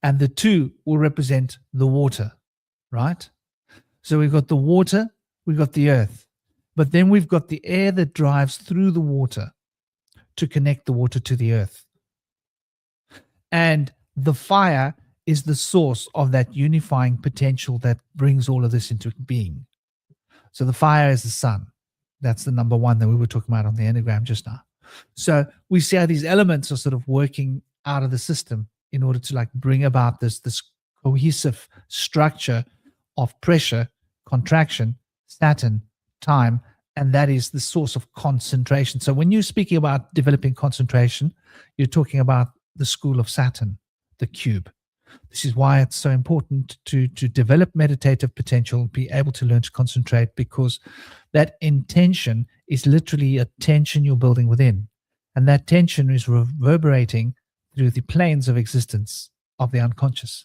S1: And the 2 will represent the water, right? So we've got the water, we've got the earth, but then we've got the air that drives through the water to connect the water to the earth. And the fire is the source of that unifying potential that brings all of this into being. So the fire is the sun. That's the number 1 that we were talking about on the Enneagram just now. So we see how these elements are sort of working out of the system in order to like bring about this cohesive structure of pressure, contraction, Saturn, time, And that is the source of concentration. So when you're speaking about developing concentration, you're talking about the school of Saturn, the cube. This is why it's so important to develop meditative potential, be able to learn to concentrate, because that intention is literally a tension you're building within. And that tension is reverberating through the planes of existence of the unconscious.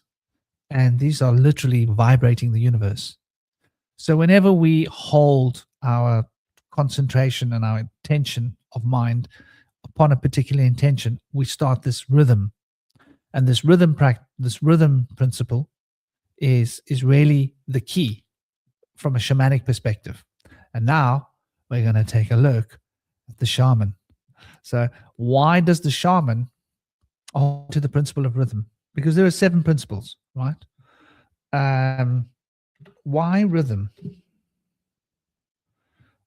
S1: And these are literally vibrating the universe. So whenever we hold our concentration and our intention of mind upon a particular intention, we start this rhythm. And this rhythm principle is really the key from a shamanic perspective. And now we're going to take a look at the shaman. So why does the shaman hold to the principle of rhythm? Because there are 7 principles, right? Why rhythm?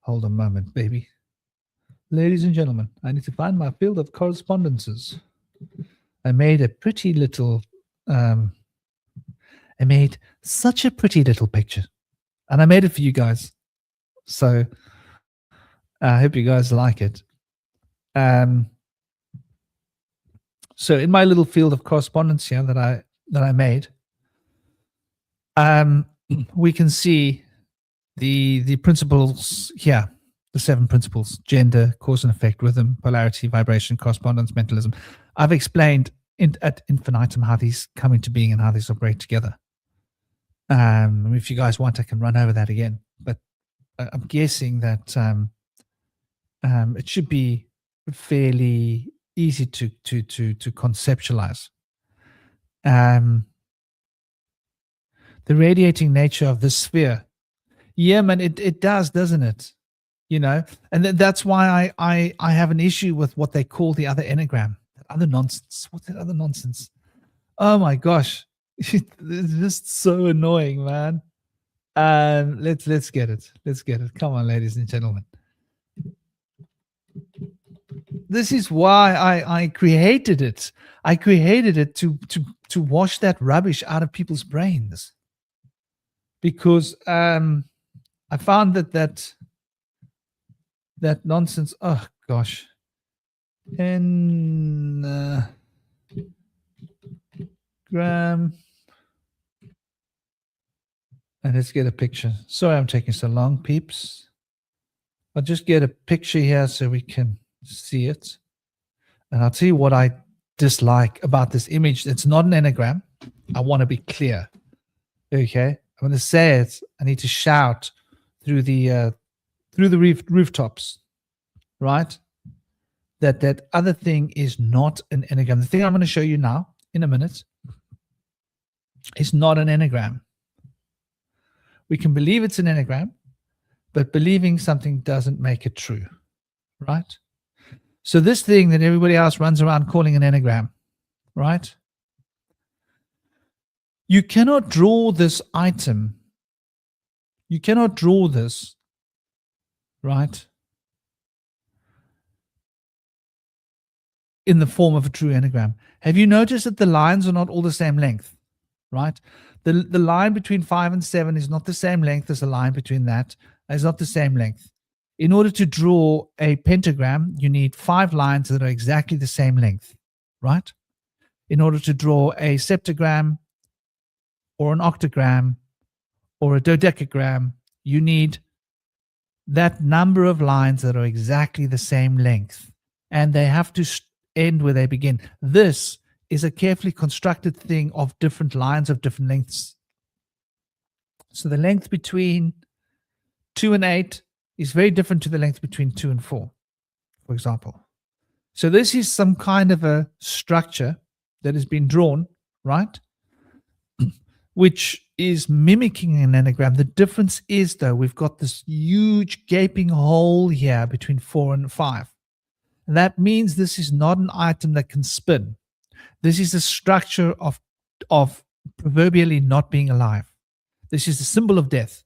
S1: Hold a moment, baby. Ladies and gentlemen, I need to find my field of correspondences. I made a pretty little, I made such a pretty little picture. And I made it for you guys. So I hope you guys like it. So in my little field of correspondence here that I made, we can see the principles here, the 7 principles: gender, cause and effect, rhythm, polarity, vibration, correspondence, mentalism. I've explained ad infinitum how these come into being and how these operate together. If you guys want, I can run over that again, but I'm guessing that it should be fairly easy to conceptualize. The radiating nature of this sphere. Yeah, man, it does, doesn't it? You know, and that's why I have an issue with what they call the other enneagram. That other nonsense. What's that other nonsense? Oh my gosh, it's just so annoying, man. Let's get it. Let's get it. Come on, ladies and gentlemen. This is why I created it. I created it to wash that rubbish out of people's brains, because I found that nonsense. Oh gosh, enneagram. And let's get a picture. Sorry, I'm taking so long, peeps. I'll just get a picture here so we can see it. And I'll tell you what I dislike about this image. It's not an enneagram. I want to be clear. Okay, I'm going to say it. I need to shout through the rooftops, right? That other thing is not an enneagram. The thing I'm going to show you now in a minute is not an enneagram. We can believe it's an enneagram, but believing something doesn't make it true, right? So this thing that everybody else runs around calling an enneagram, right? You cannot draw this item. You cannot draw this, right, in the form of a true enneagram. Have you noticed that the lines are not all the same length, right? The line between 5 and 7 is not the same length as the line between that. It's not the same length. In order to draw a pentagram, you need 5 lines that are exactly the same length, right? In order to draw a septagram or an octagram or a dodecagram, you need that number of lines that are exactly the same length, and they have to end where they begin. This is a carefully constructed thing of different lines of different lengths. So the length between 2 and 8 is very different to the length between 2 and 4, for example. So this is some kind of a structure that has been drawn, right? Which is mimicking an enneagram. The difference is, though, we've got this huge gaping hole here between 4 and 5. And that means this is not an item that can spin. This is a structure of proverbially not being alive. This is the symbol of death.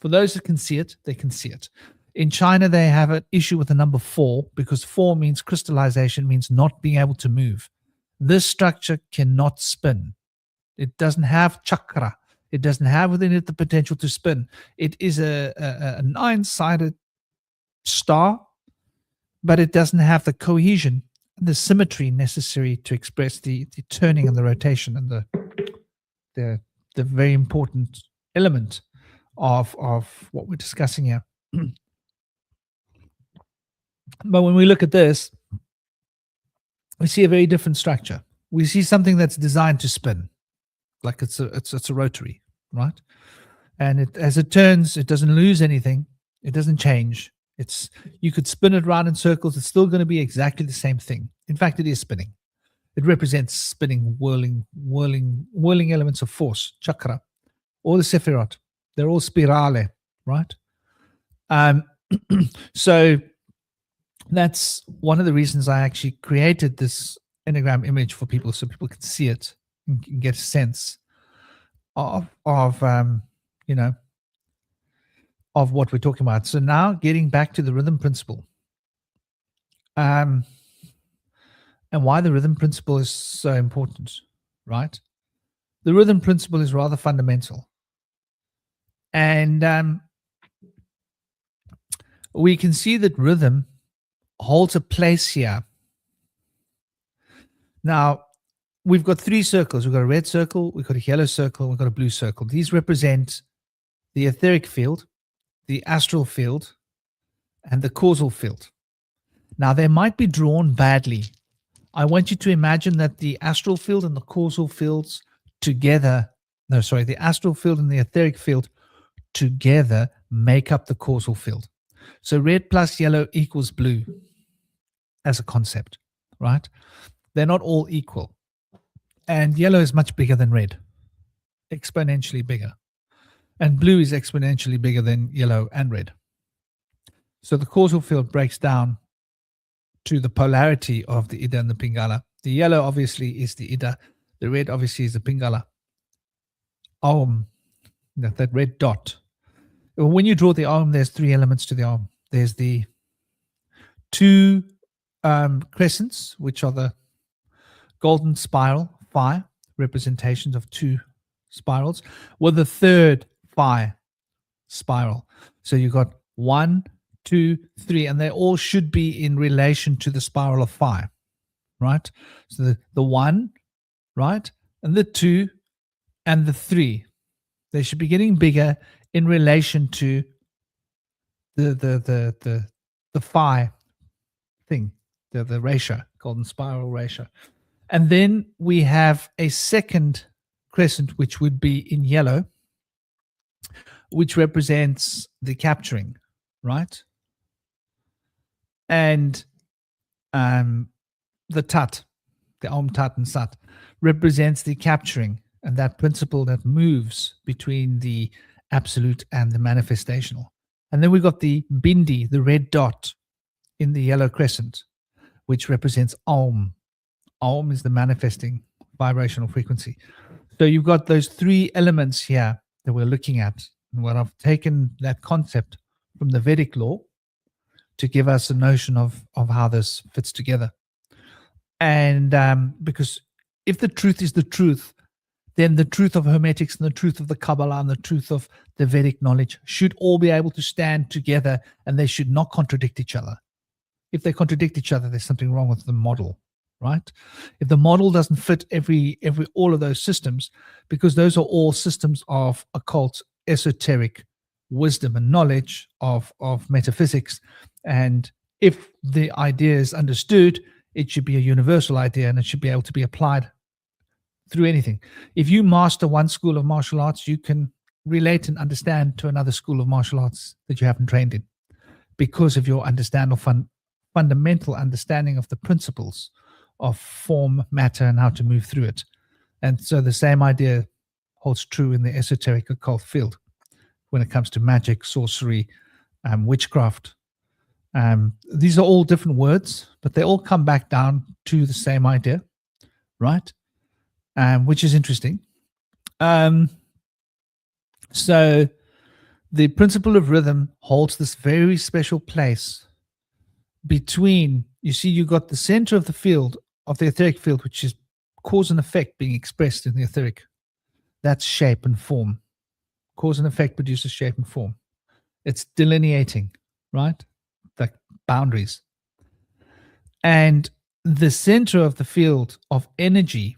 S1: For those that can see it, they can see it. In China, they have an issue with the number 4 because 4 means crystallization, means not being able to move. This structure cannot spin. It doesn't have chakra. It doesn't have within it the potential to spin. It is a 9-sided star, but it doesn't have the cohesion and the symmetry necessary to express the turning and the rotation and the very important element of what we're discussing here. But when we look at this, we see a very different structure. We see something that's designed to spin, like it's a rotary, right? And as it turns, it doesn't lose anything. It doesn't change. You could spin it around in circles. It's still going to be exactly the same thing. In fact, it is spinning. It represents spinning, whirling elements of force, chakra, all the sephirot. They're all spirale, right? So that's one of the reasons I actually created this Enneagram image for people, so people can see it and can get a sense of what we're talking about. So now getting back to the rhythm principle, and why the rhythm principle is so important, right? The rhythm principle is rather fundamental, and we can see that rhythm holds a place here. Now, we've got three circles. We've got a red circle, we've got a yellow circle, we've got a blue circle. These represent the etheric field, the astral field, and the causal field. Now, they might be drawn badly. I want you to imagine that the astral field and the causal fields together, the astral field and the etheric field together make up the causal field. So red plus yellow equals blue as a concept, right? They're not all equal. And yellow is much bigger than red, exponentially bigger. And blue is exponentially bigger than yellow and red. So the causal field breaks down to the polarity of the Ida and the Pingala. The yellow obviously is the Ida. The red obviously is the Pingala. Om, that red dot. When you draw the Om, there's three elements to the Om. There's the two crescents, which are the golden spiral, phi, representations of two spirals, with the third phi spiral. So you've got 1, 2, 3, and they all should be in relation to the spiral of phi, right? So the 1, right, and the 2 and the 3, they should be getting bigger in relation to the phi thing, the ratio, golden spiral ratio. And then we have a second crescent, which would be in yellow, which represents the capturing, right? And the tat, the Om, Tat, and Sat, represents the capturing and that principle that moves between the absolute and the manifestational. And then we've got the bindi, the red dot in the yellow crescent, which represents Om. Om is the manifesting vibrational frequency. So you've got those three elements here that we're looking at. And what I've taken that concept from the Vedic law to give us a notion of how this fits together. And because if the truth is the truth, then the truth of Hermetics and the truth of the Kabbalah and the truth of the Vedic knowledge should all be able to stand together, and they should not contradict each other. If they contradict each other, there's something wrong with the model, right? If the model doesn't fit all of those systems, because those are all systems of occult, esoteric wisdom and knowledge of metaphysics, and if the idea is understood, it should be a universal idea and it should be able to be applied through anything. If you master one school of martial arts, you can relate and understand to another school of martial arts that you haven't trained in, because of your fundamental understanding of the principles of form, matter, and how to move through it. And so the same idea holds true in the esoteric occult field when it comes to magic, sorcery, witchcraft. These are all different words, but they all come back down to the same idea, right? Which is interesting. So the principle of rhythm holds this very special place between, you see, you got the center of the field, of the etheric field, which is cause and effect being expressed in the etheric. That's shape and form. Cause and effect produces shape and form. It's delineating, right? boundaries. And the center of the field of energy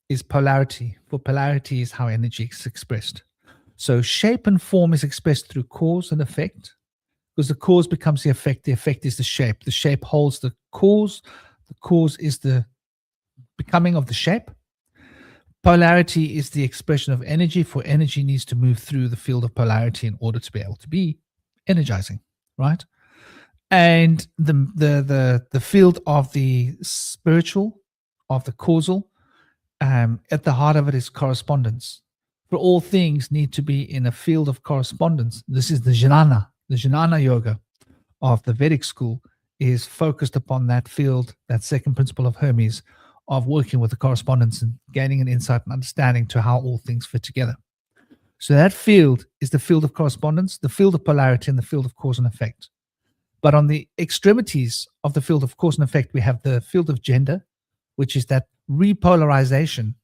S1: is polarity. For polarity is how energy is expressed. So shape and form is expressed through cause and effect, because the cause becomes the effect is the shape holds the cause is the becoming of the shape. Polarity is the expression of energy, for energy needs to move through the field of polarity in order to be able to be energizing, right? And the field of the spiritual, of the causal, at the heart of it is correspondence. For all things need to be in a field of correspondence. This is the jnana yoga of the Vedic school is focused upon that field, that second principle of Hermes, of working with the correspondence and gaining an insight and understanding to how all things fit together. So that field is the field of correspondence, the field of polarity, and the field of cause and effect. But on the extremities of the field of cause and effect, we have the field of gender, which is that repolarization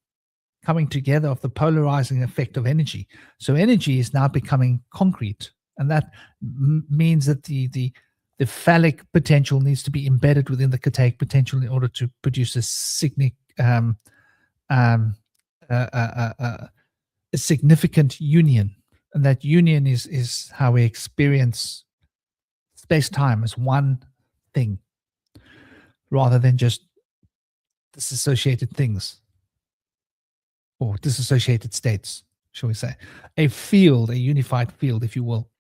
S1: coming together of the polarizing effect of energy. So energy is now becoming concrete, and that means that the phallic potential needs to be embedded within the cataic potential in order to produce a significant union. And that union is how we experience space-time as one thing, rather than just disassociated things or disassociated states, shall we say. A field, a unified field, if you will.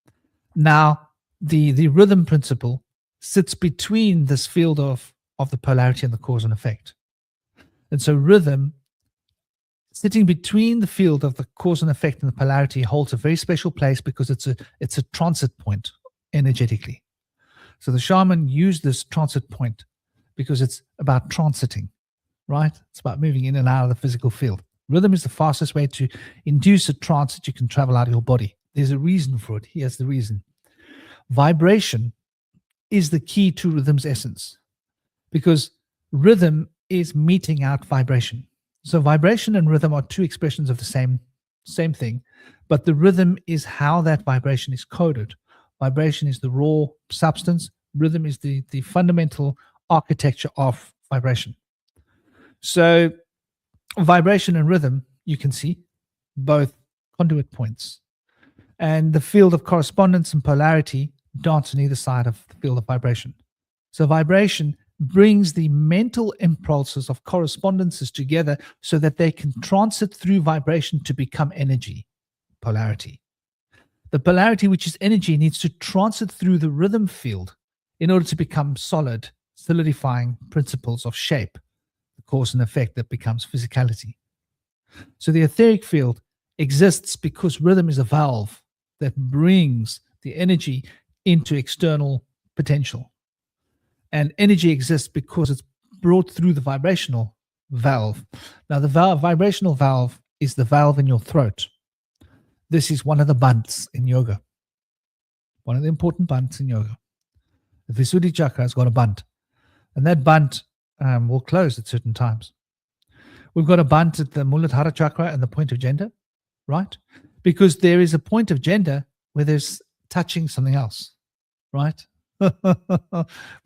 S1: Now, the rhythm principle sits between this field of the polarity and the cause and effect. And so rhythm, sitting between the field of the cause and effect and the polarity, holds a very special place because it's a transit point energetically. So the shaman used this transit point because it's about transiting, right? It's about moving in and out of the physical field. Rhythm is the fastest way to induce a trance that you can travel out of your body. There's a reason for it. Here's the reason. Vibration is the key to rhythm's essence, because rhythm is meting out vibration. So vibration and rhythm are two expressions of the same thing, but the rhythm is how that vibration is coded. Vibration is the raw substance. Rhythm is the fundamental architecture of vibration. So vibration and rhythm, you can see, both conduit points. And the field of correspondence and polarity dance on either side of the field of vibration. So vibration brings the mental impulses of correspondences together so that they can transit through vibration to become energy, polarity. The polarity, which is energy, needs to transit through the rhythm field in order to become solid, solidifying principles of shape, the cause and effect that becomes physicality. So the etheric field exists because rhythm is a valve that brings the energy into external potential. And energy exists because it's brought through the vibrational valve. Now, the vibrational valve is the valve in your throat. This is one of the bandhs in yoga. One of the important bandhs in yoga. The Visuddhi chakra has got a bandh. And that bandh will close at certain times. We've got a bandh at the Muladhara chakra and the point of gender, right? Because there is a point of gender where there's touching something else, right? We're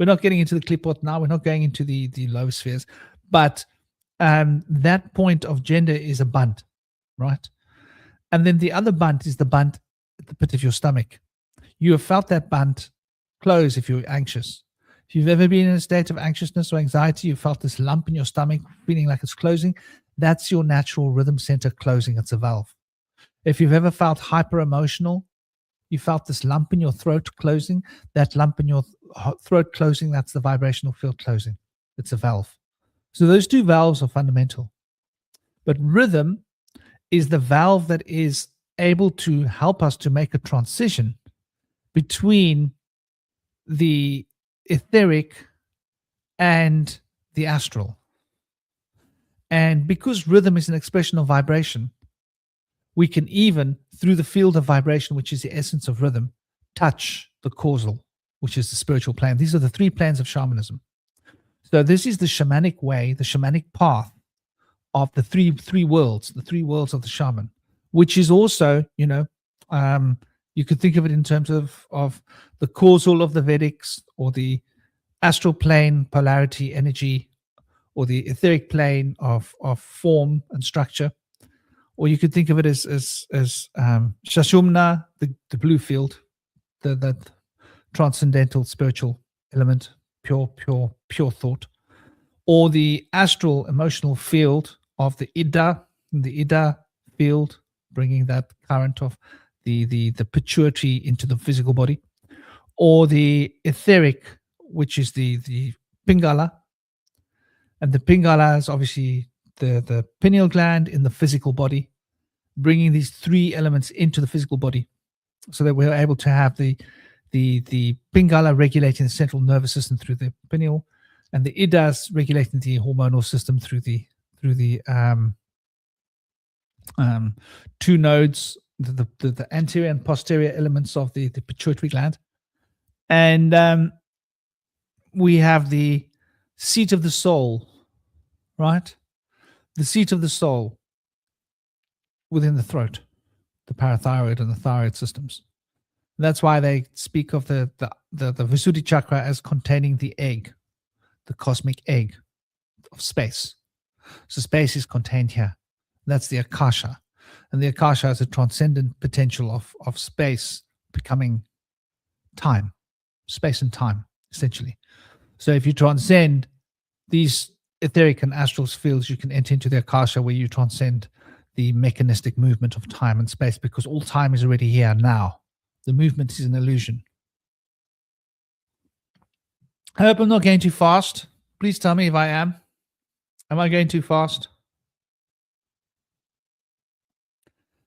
S1: not getting into the klipot now. We're not going into the low spheres. But that point of gender is a bandh, right? And then the other bandh is the bandh at the pit of your stomach. You have felt that bandh close if you're anxious. If you've ever been in a state of anxiousness or anxiety, you felt this lump in your stomach feeling like it's closing, that's your natural rhythm center closing. It's a valve. If you've ever felt hyper emotional, you felt this lump in your throat closing, that lump in your throat closing, that's the vibrational field closing. It's a valve. So those two valves are fundamental. But rhythm is the valve that is able to help us to make a transition between the etheric and the astral. And because rhythm is an expression of vibration, we can even, through the field of vibration, which is the essence of rhythm, touch the causal, which is the spiritual plane. These are the three planes of shamanism. So this is the shamanic way, the shamanic path of the three worlds, the three worlds of the shaman, which is also, you could think of it in terms of the causal of the Vedics, or the astral plane polarity energy, or the etheric plane of form and structure. Or you could think of it as Shashumna, the blue field, that transcendental spiritual element, pure thought. Or the astral emotional field of the Ida field, bringing that current of the pituitary into the physical body. Or the etheric, which is the Pingala. And the Pingala is obviously the pineal gland in the physical body, bringing these three elements into the physical body, so that we're able to have the Pingala regulating the central nervous system through the pineal, and the Idas regulating the hormonal system through the two nodes, the anterior and posterior elements of the pituitary gland. And we have the seat of the soul, right? The seat of the soul within the throat, the parathyroid and the thyroid systems. That's why they speak of the Visuddhi chakra as containing the egg, the cosmic egg of space. So space is contained here. That's the Akasha. And the Akasha is a transcendent potential of space becoming time, space and time, essentially. So if you transcend these etheric and astral fields, you can enter into the Akasha, where you transcend the mechanistic movement of time and space, because all time is already here now. The movement is an illusion. I hope I'm not going too fast. Please tell me if I am. Am I going too fast?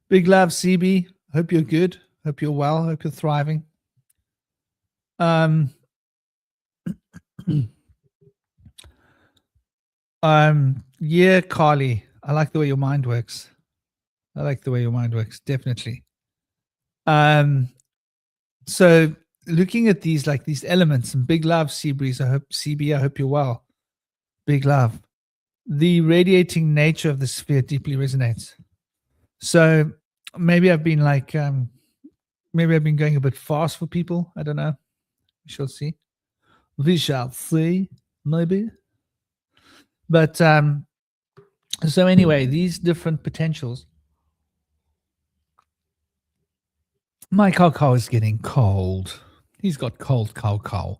S1: Big love, CB. Hope you're good. Hope you're well. Hope you're thriving. Yeah, Carly. I like the way your mind works. Definitely. So looking at these elements, and big love, CB, I hope you're well. Big love. The radiating nature of the sphere deeply resonates. So maybe I've been going a bit fast for people. I don't know. We shall see. Maybe. But so anyway, these different potentials. My cow is getting cold. He's got cold cow.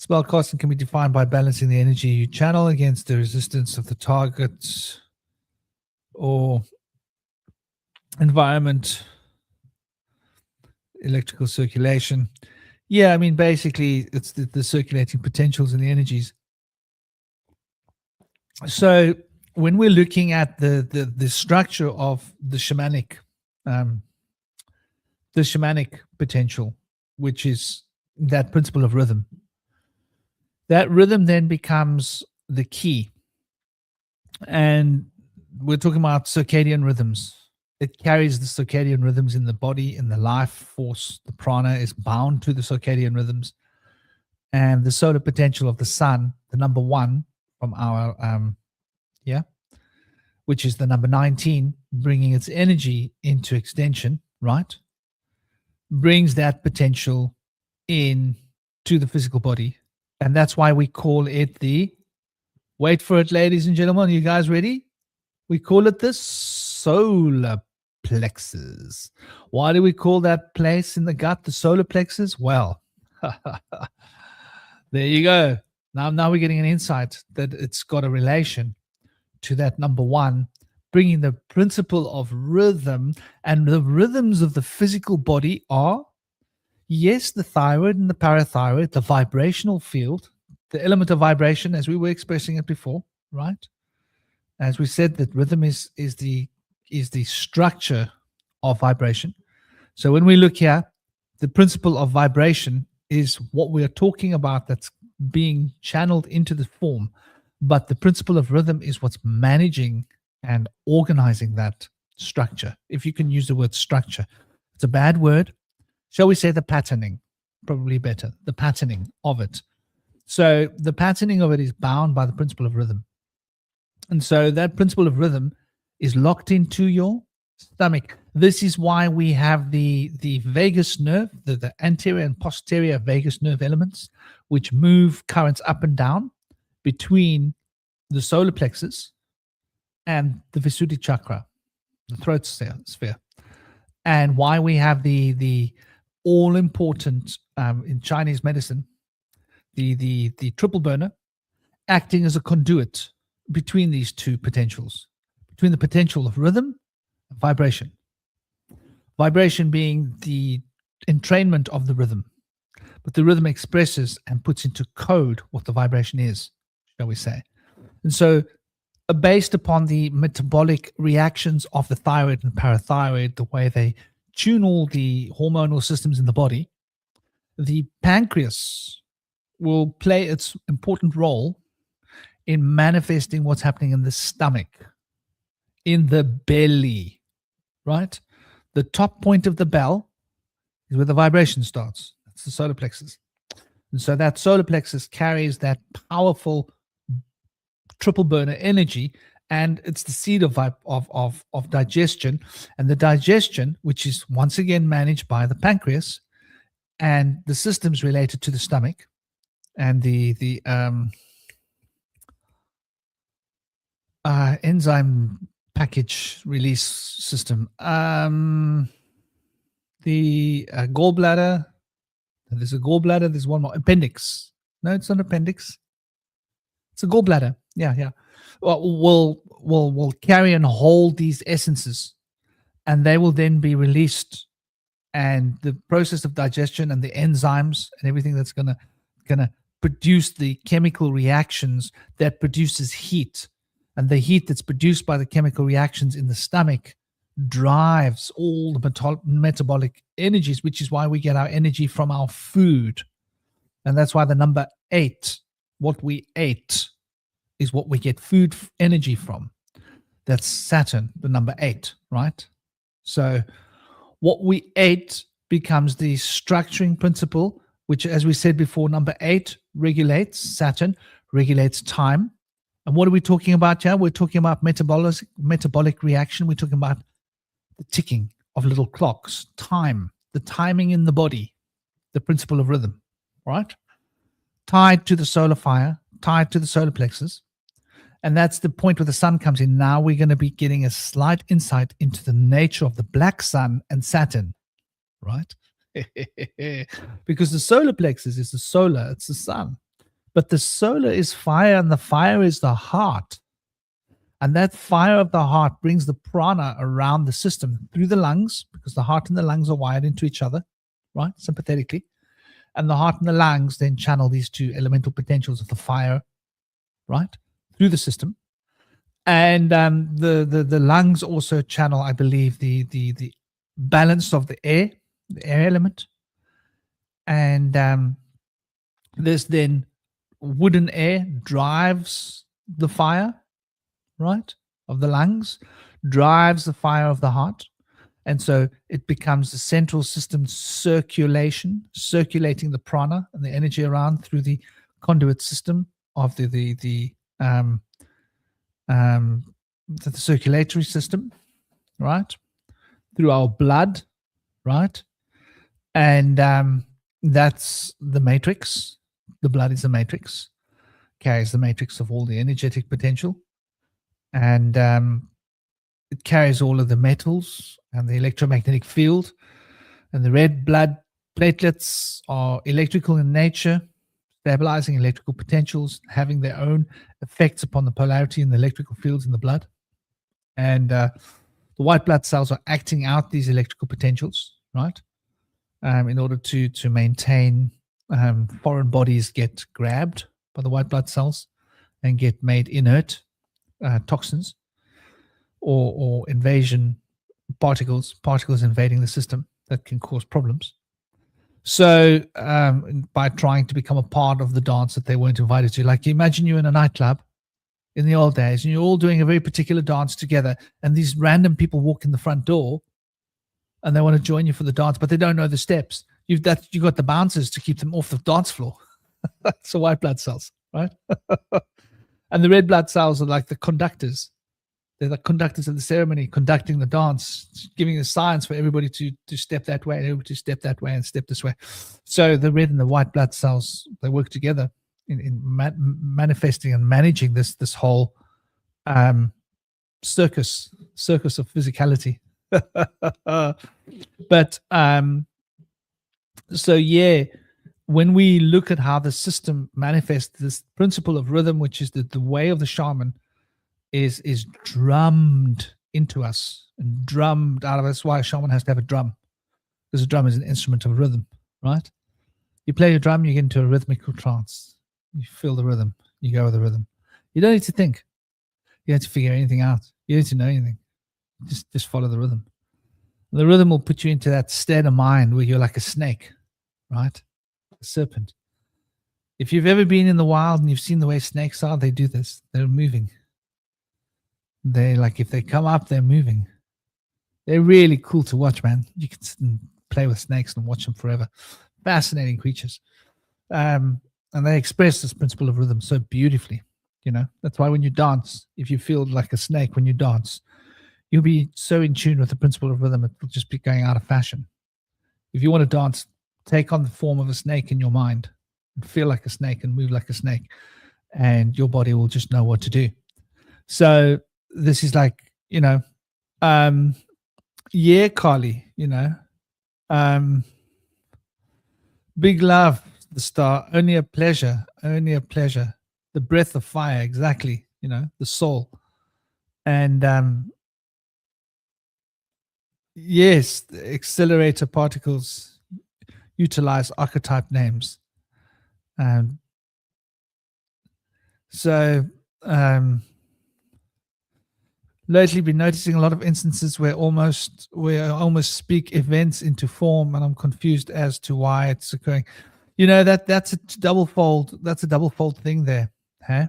S1: Spellcasting can be defined by balancing the energy you channel against the resistance of the target or environment, electrical circulation. Yeah, I mean, basically, it's the circulating potentials and the energies. So when we're looking at the structure of the shamanic potential, which is that principle of rhythm, that rhythm then becomes the key. And we're talking about circadian rhythms. It carries the circadian rhythms in the body, in the life force. The prana is bound to the circadian rhythms. And the solar potential of the sun, the number 1 from our, which is the number 19, bringing its energy into extension, right? Brings that potential in to the physical body. And that's why we call it wait for it, ladies and gentlemen. Are you guys ready? We call it the solar plexus. Why do we call that place in the gut the solar plexus? Well, there you go. Now we're getting an insight that it's got a relation to that number 1, bringing the principle of rhythm. And the rhythms of the physical body are, yes, the thyroid and the parathyroid, the vibrational field, the element of vibration, as we were expressing it before, right? As we said, that rhythm is the structure of vibration. So when we look here, the principle of vibration is what we are talking about, that's being channeled into the form. But the principle of rhythm is what's managing and organizing that structure. If you can use the word structure, it's a bad word. Shall we say the patterning? Probably better. The patterning of it. So the patterning of it is bound by the principle of rhythm. And so that principle of rhythm is locked into your Stomach. This is why we have the vagus nerve, the anterior and posterior vagus nerve elements, which move currents up and down between the solar plexus and the Visuddhi chakra, the throat sphere. And why we have the all important in Chinese medicine, the triple burner acting as a conduit between these two potentials, between the potential of rhythm and vibration. Vibration being the entrainment of the rhythm, but the rhythm expresses and puts into code what the vibration is, shall we say. And so based upon the metabolic reactions of the thyroid and parathyroid, the way they tune all the hormonal systems in the body, the pancreas will play its important role in manifesting what's happening in the stomach, in the belly, right? The top point of the bell is where the vibration starts. That's the solar plexus. And so that solar plexus carries that powerful triple burner energy, and it's the seed of digestion. And the digestion, which is once again managed by the pancreas and the systems related to the stomach and the enzyme package release system, the gallbladder. There's a gallbladder. There's one more appendix. No, it's not appendix. It's a gallbladder. Yeah. Well, will carry and hold these essences, and they will then be released. And the process of digestion and the enzymes and everything that's gonna produce the chemical reactions that produces heat, and the heat that's produced by the chemical reactions in the stomach drives all the metabolic energies, which is why we get our energy from our food. And that's why the number 8, what we ate, is what we get food energy from. That's Saturn, the number 8, right? So what we ate becomes the structuring principle, which, as we said before, number 8 regulates, Saturn regulates time. And what are we talking about here? We're talking about metabolic reaction. We're talking about the ticking of little clocks, time, the timing in the body, the principle of rhythm, right? Tied to the solar fire, tied to the solar plexus. And that's the point where the sun comes in. Now we're going to be getting a slight insight into the nature of the black sun and Saturn, right? Because the solar plexus is the solar, it's the sun. But the solar is fire, and the fire is the heart. And that fire of the heart brings the prana around the system through the lungs, because the heart and the lungs are wired into each other, right? Sympathetically. And the heart and the lungs then channel these two elemental potentials of the fire, right, through the system. And the lungs also channel, I believe, the balance of the air element. And this then wooden air drives the fire, right, of the lungs, drives the fire of the heart. And so it becomes the central system circulating the prana and the energy around through the conduit system of the circulatory system, right, through our blood, right. And that's the matrix. The blood is the matrix, carries the matrix of all the energetic potential, and it carries all of the metals and the electromagnetic field. And the red blood platelets are electrical in nature, stabilizing electrical potentials, having their own effects upon the polarity in the electrical fields in the blood. And the white blood cells are acting out these electrical potentials, right, in order to maintain foreign bodies get grabbed by the white blood cells and get made inert, toxins or invasion particles invading the system that can cause problems. So by trying to become a part of the dance that they weren't invited to, like imagine you're in a nightclub in the old days and you're all doing a very particular dance together, and these random people walk in the front door and they want to join you for the dance, but they don't know the steps. You've got the bouncers to keep them off the dance floor. That's the white blood cells, right? And the red blood cells are like the conductors They're the conductors of the ceremony, conducting the dance, giving the signs for everybody to step that way, and everybody to step that way and step this way. So the red and the white blood cells, they work together in manifesting and managing this whole circus of physicality. But so yeah, when we look at how the system manifests, this principle of rhythm, which is the way of the shaman, is drummed into us and drummed out of us. That's why a shaman has to have a drum, because a drum is an instrument of rhythm, right? You play your drum, you get into a rhythmical trance. You feel the rhythm. You go with the rhythm. You don't need to think. You don't need to figure anything out. You don't need to know anything. Just follow the rhythm. The rhythm will put you into that state of mind where you're like a snake, right? A serpent. If you've ever been in the wild and you've seen the way snakes are, they do this. They're moving. They like, if they come up, they're moving. They're really cool to watch, man. You can sit and play with snakes and watch them forever. Fascinating creatures. And they express this principle of rhythm so beautifully. You know, that's why when you dance, if you feel like a snake when you dance, you'll be so in tune with the principle of rhythm, it will just be going out of fashion. If you want to dance, take on the form of a snake in your mind and feel like a snake and move like a snake, and your body will just know what to do. So this is like, you know, yeah, Carly, you know, big love, the star, only a pleasure, only a pleasure. The breath of fire, exactly, you know, the soul. And yes, the accelerator particles utilize archetype names. So lately been noticing a lot of instances where I almost speak events into form, and I'm confused as to why it's occurring. You know, that's a double fold thing there, huh?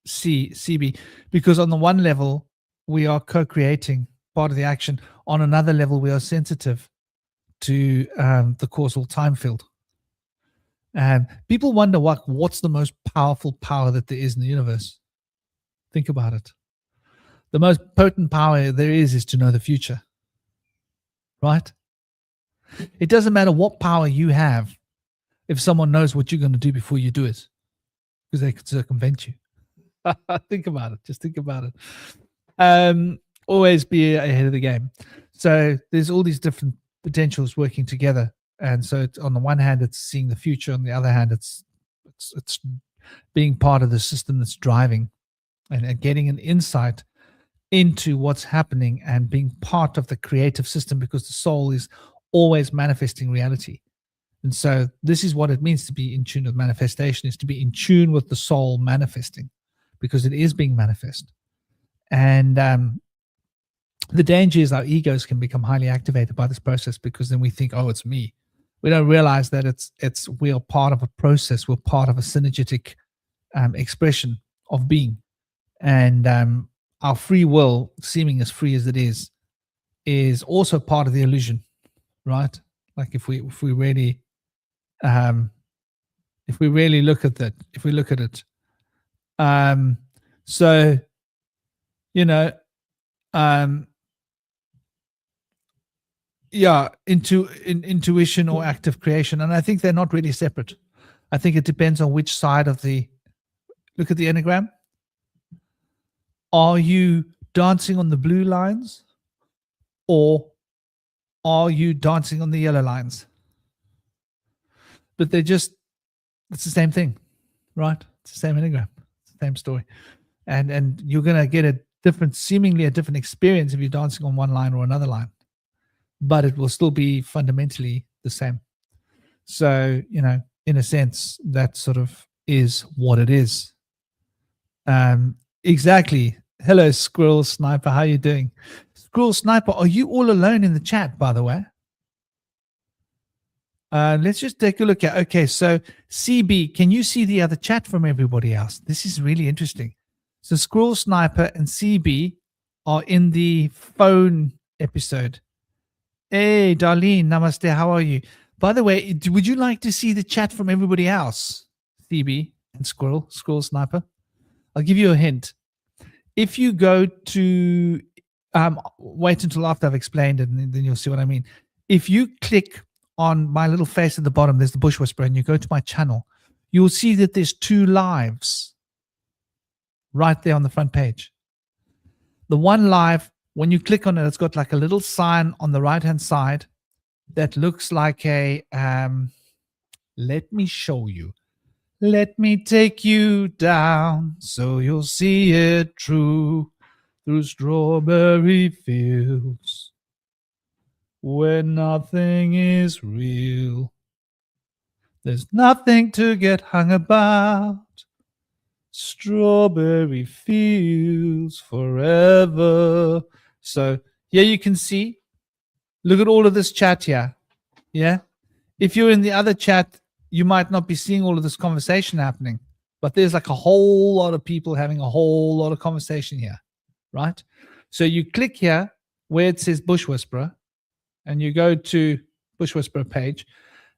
S1: CB, because on the one level we are co-creating part of the action. On another level, we are sensitive to the causal time field. And people wonder what's the most powerful power that there is in the universe. Think about it. The most potent power there is to know the future, right? It doesn't matter what power you have if someone knows what you're going to do before you do it, because they could circumvent you. Think about it. Just think about it. Always be ahead of the game. So there's all these different potentials working together. And so on the one hand, it's seeing the future. On the other hand, it's being part of the system that's driving and getting an insight into what's happening and being part of the creative system, because the soul is always manifesting reality. And so this is what it means to be in tune with manifestation, is to be in tune with the soul manifesting, because it is being manifest. And the danger is our egos can become highly activated by this process, because then we think, oh, it's me. We don't realize that we are part of a process. We're part of a synergetic expression of being. And our free will, seeming as free as it is also part of the illusion, right? Like if we really look at that, if we look at it, so you know, yeah, intuition or active creation, and I think they're not really separate. I think it depends on which side of the look at the enneagram. Are you dancing on the blue lines, or are you dancing on the yellow lines? But it's the same thing, right? It's the same enneagram, it's the same story. And you're going to get seemingly a different experience if you're dancing on one line or another line, but it will still be fundamentally the same. So, you know, in a sense, that sort of is what it is. Exactly. Hello, Squirrel Sniper. How are you doing? Squirrel Sniper, are you all alone in the chat, by the way? Let's just take a look at, okay, so CB, can you see the other chat from everybody else? This is really interesting. So Squirrel Sniper and CB are in the phone episode. Hey, Darlene, namaste, how are you? By the way, would you like to see the chat from everybody else? CB and Squirrel Sniper? I'll give you a hint. If you go to, wait until after I've explained it, and then you'll see what I mean. If you click on my little face at the bottom, there's the Bush Whisperer, and you go to my channel, you'll see that there's 2 lives right there on the front page. The one live, when you click on it, it's got like a little sign on the right-hand side that looks like a, let me show you. Let me take you down so you'll see it true through strawberry fields where nothing is real. There's nothing to get hung about. Strawberry fields forever. So here you can see, look at all of this chat here. Yeah. If you're in the other chat, you might not be seeing all of this conversation happening, but there's like a whole lot of people having a whole lot of conversation here, right? So you click here where it says Bush Whisperer, and you go to Bush Whisperer page,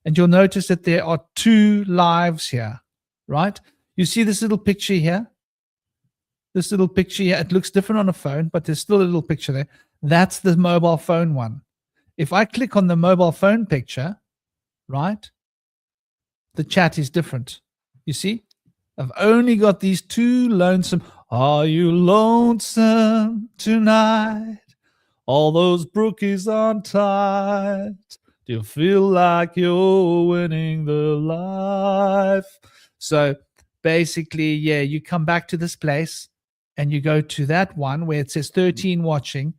S1: and you'll notice that there are 2 lives here, right? You see this little picture here? This little picture here, it looks different on a phone, but there's still a little picture there. That's the mobile phone one. If I click on the mobile phone picture, right, the chat is different. You see? I've only got these 2 lonesome. Are you lonesome tonight? All those brookies on tight. Do you feel like you're winning the life? So basically, yeah, you come back to this place and you go to that one where it says 13 watching,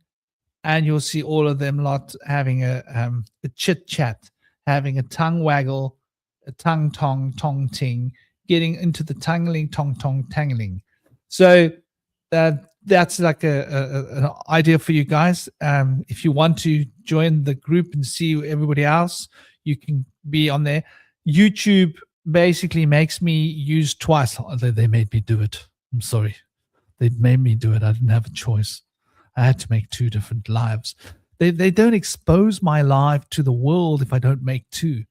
S1: and you'll see all of them lot having a chit chat, having a tongue waggle, a tongue tong tong ting, getting into the tangling tong tong tangling. So that's like an idea for you guys. If you want to join the group and see everybody else, you can be on there. YouTube basically makes me use twice. They made me do it. I'm sorry. They made me do it. I didn't have a choice. I had to make 2 different lives. They don't expose my live to the world if I don't make 2.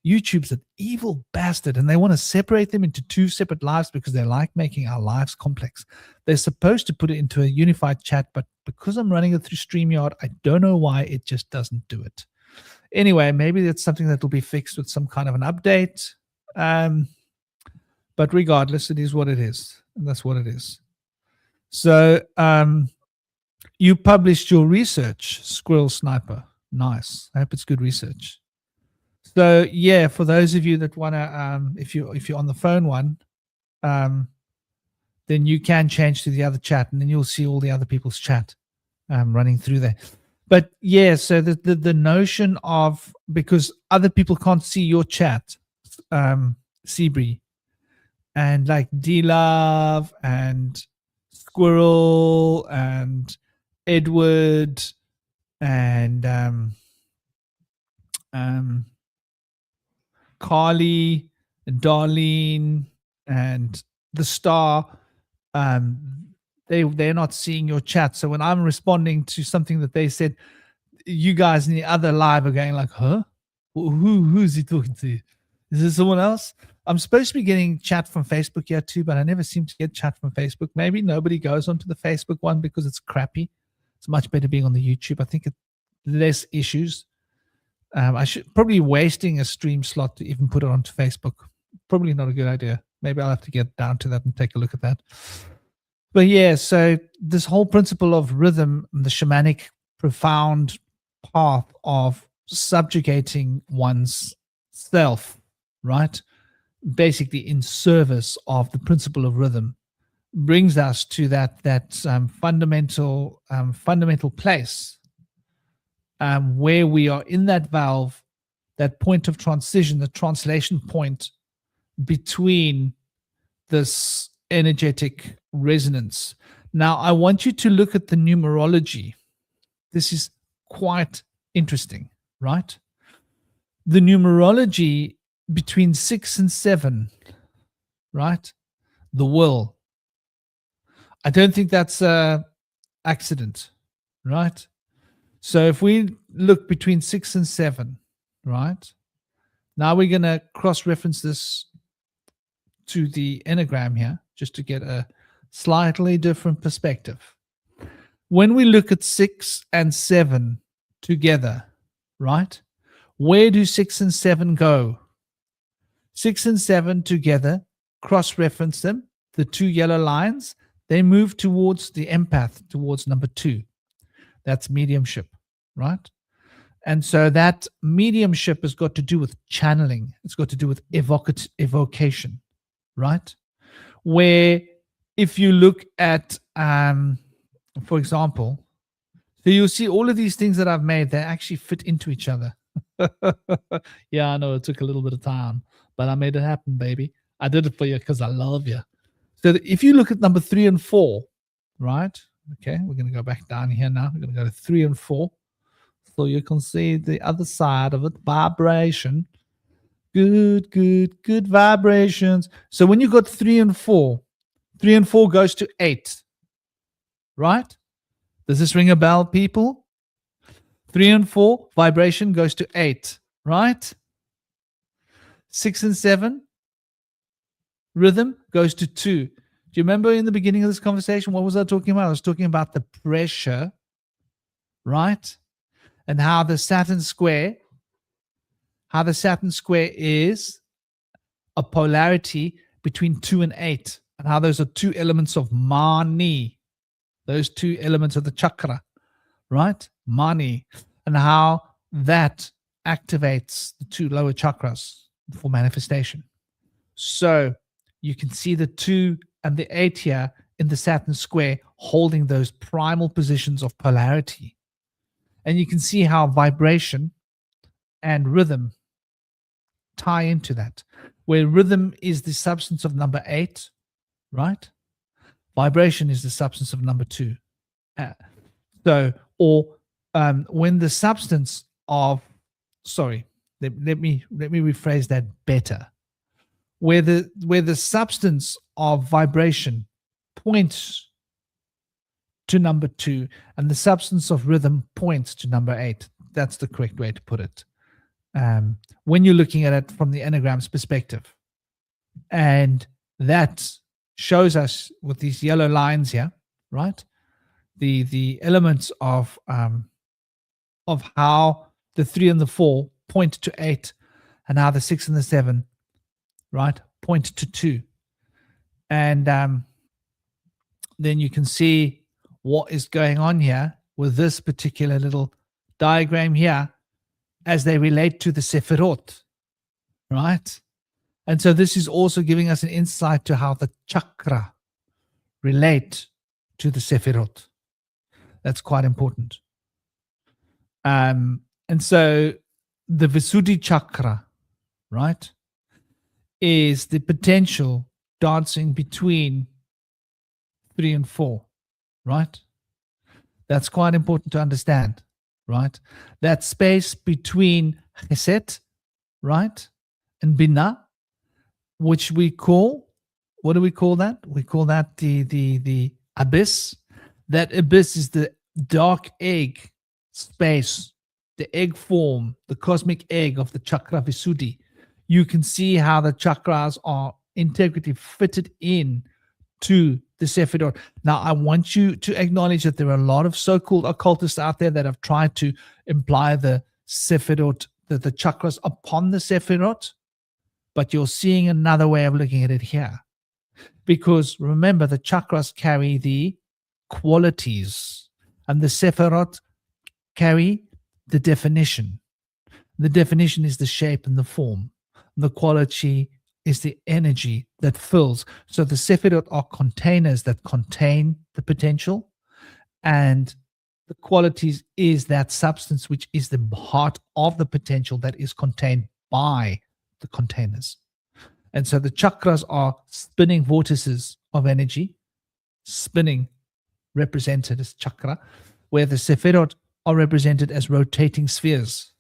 S1: YouTube's an evil bastard, and they want to separate them into 2 separate lives because they like making our lives complex. They're supposed to put it into a unified chat, but because I'm running it through StreamYard, I don't know why it just doesn't do it. Anyway, maybe that's something that will be fixed with some kind of an update. But regardless, it is what it is, and that's what it is. So you published your research, Squirrel Sniper. Nice. I hope it's good research. So yeah, for those of you that want to, if you're on the phone one, then you can change to the other chat, and then you'll see all the other people's chat running through there. But yeah, so the notion of, because other people can't see your chat, Seabree, and like D-Love and Squirrel and Edward and Carly and Darlene and the Star, they're not seeing your chat. So when I'm responding to something that they said, you guys in the other live are going like, huh? Who's he talking to? Is this someone else? I'm supposed to be getting chat from Facebook here too, but I never seem to get chat from Facebook. Maybe nobody goes onto the Facebook one because it's crappy. It's much better being on the YouTube. I think it's less issues. I should probably wasting a stream slot to even put it onto Facebook. Probably not a good idea. Maybe I'll have to get down to that and take a look at that. But yeah, so this whole principle of rhythm, the shamanic profound path of subjugating one's self, right? Basically in service of the principle of rhythm, brings us to that fundamental place where we are in that valve, that point of transition, the translation point between this energetic resonance. Now, I want you to look at the numerology. This is quite interesting, right? The numerology between 6 and 7, right? The will. I don't think that's an accident, right? So if we look between 6 and 7, right? Now we're going to cross-reference this to the enneagram here, just to get a Slightly different perspective. When we look at 6 and 7 together, right? Where do 6 and 7 go? 6 and 7 together, cross-reference them, the two yellow lines, they move towards the empath, towards number 2. That's mediumship, right? And so that mediumship has got to do with channeling. It's got to do with evocation, right? Where if you look at, for example, so you'll see all of these things that I've made, they actually fit into each other. Yeah, I know it took a little bit of time, but I made it happen, baby. I did it for you because I love you. So if you look at number 3 and 4, right? Okay, we're going to go back down here now. We're going to go to 3 and 4. So you can see the other side of it, vibration. Good, good, good vibrations. So when you got 3 and 4, 3 and 4 goes to 8, right? Does this ring a bell, people? 3 and 4, vibration goes to 8, right? 6 and 7, rhythm goes to 2. Do you remember in the beginning of this conversation, what was I talking about? I was talking about the pressure, right? And how the Saturn square is a polarity between 2 and 8, and how those are two elements of mani, those two elements of the chakra, right? Mani, and how that activates the two lower chakras for manifestation. So you can see the 2 and the 8 here in the Saturn square holding those primal positions of polarity. And you can see how vibration and rhythm tie into that, where rhythm is the substance of number 8, right? Vibration is the substance of number 2. When the substance of, let me rephrase that better. Where the substance of vibration points to number 2 and the substance of rhythm points to number 8. That's the correct way to put it. When you're looking at it from the Enneagram's perspective. And that shows us with these yellow lines here, right? The elements of how the 3 and the 4 point to 8 and how the 6 and the 7, right, point to 2. And then you can see what is going on here with this particular little diagram here as they relate to the Sephirot, right? And so this is also giving us an insight to how the chakra relate to the Sephirot. That's quite important. And so the Visuddhi chakra, right, is the potential dancing between 3 and 4, right? That's quite important to understand, right? That space between Chesed, right, and Binah, which we call, what do we call that? We call that the abyss. That abyss is the dark egg space, the egg form, the cosmic egg of the chakra Visuddhi. You can see how the chakras are integrally fitted in to the Sephirot. Now, I want you to acknowledge that there are a lot of so-called occultists out there that have tried to imply the Sephirot, the chakras upon the Sephirot, but you're seeing another way of looking at it here. Because remember, the chakras carry the qualities, and the Sephirot carry the definition. The definition is the shape and the form. The quality is the energy that fills. So the Sephirot are containers that contain the potential, and the qualities is that substance which is the heart of the potential that is contained by the containers. And so the chakras are spinning vortices of energy, spinning represented as chakra, where the Sephirot are represented as rotating spheres.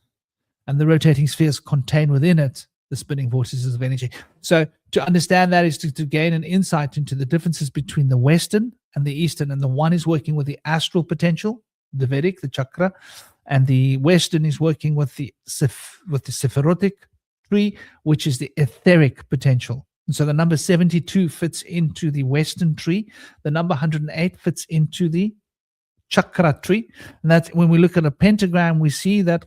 S1: And the rotating spheres contain within it the spinning vortices of energy. So to understand that is to gain an insight into the differences between the Western and the Eastern. And the one is working with the astral potential, the Vedic, the chakra, and the Western is working with the Sephirotic tree, which is the etheric potential, And so the number 72 fits into the Western tree. The number 108 fits into the chakra tree. And that's when we look at a pentagram, we see that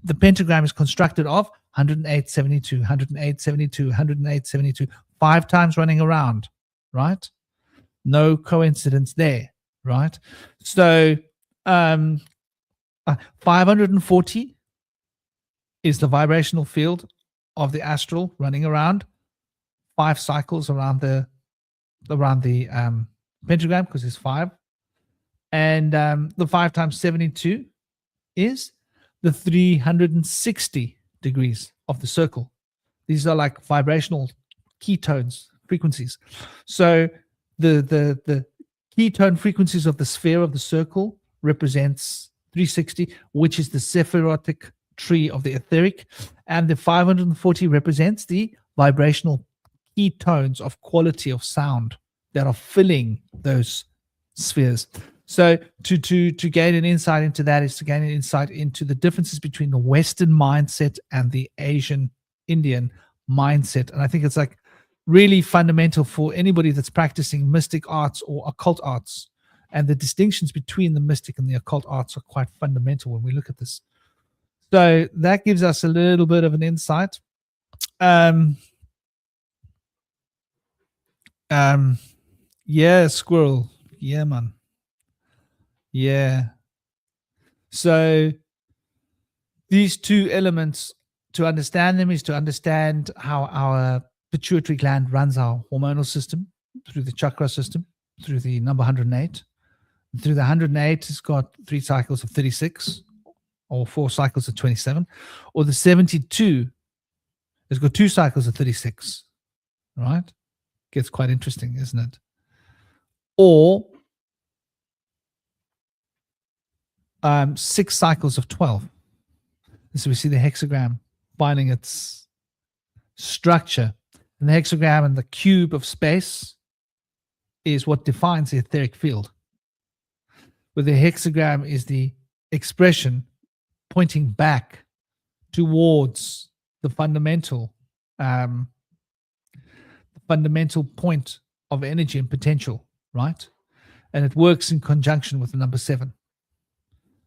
S1: the pentagram is constructed of 108, 72, 108, 72, 108, 72, 5 times running around, right? No coincidence there, right? So 540 is the vibrational field of the astral running around 5 cycles around the pentagram, because it's 5. And the 5 times 72 is the 360 degrees of the circle. These are like vibrational ketones, frequencies. So the ketone frequencies of the sphere of the circle represents 360, which is the sephirotic tree of the etheric, and the 540 represents the vibrational ketones of quality of sound that are filling those spheres. So to gain an insight into that is to gain an insight into the differences between the Western mindset and the Asian Indian mindset. And I think it's like really fundamental for anybody that's practicing mystic arts or occult arts. And the distinctions between the mystic and the occult arts are quite fundamental when we look at this. So that gives us a little bit of an insight. Yeah, squirrel. Yeah, man. Yeah. So these two elements, to understand them is to understand how our pituitary gland runs our hormonal system through the chakra system, through the number 108. Through the 108, it's got 3 cycles of 36 or 4 cycles of 27. Or the 72, it's got 2 cycles of 36, right? Gets quite interesting, isn't it? Or 6 cycles of 12. So we see the hexagram finding its structure. And the hexagram and the cube of space is what defines the etheric field. Where the hexagram is the expression pointing back towards the fundamental point of energy and potential, right? And it works in conjunction with the number 7.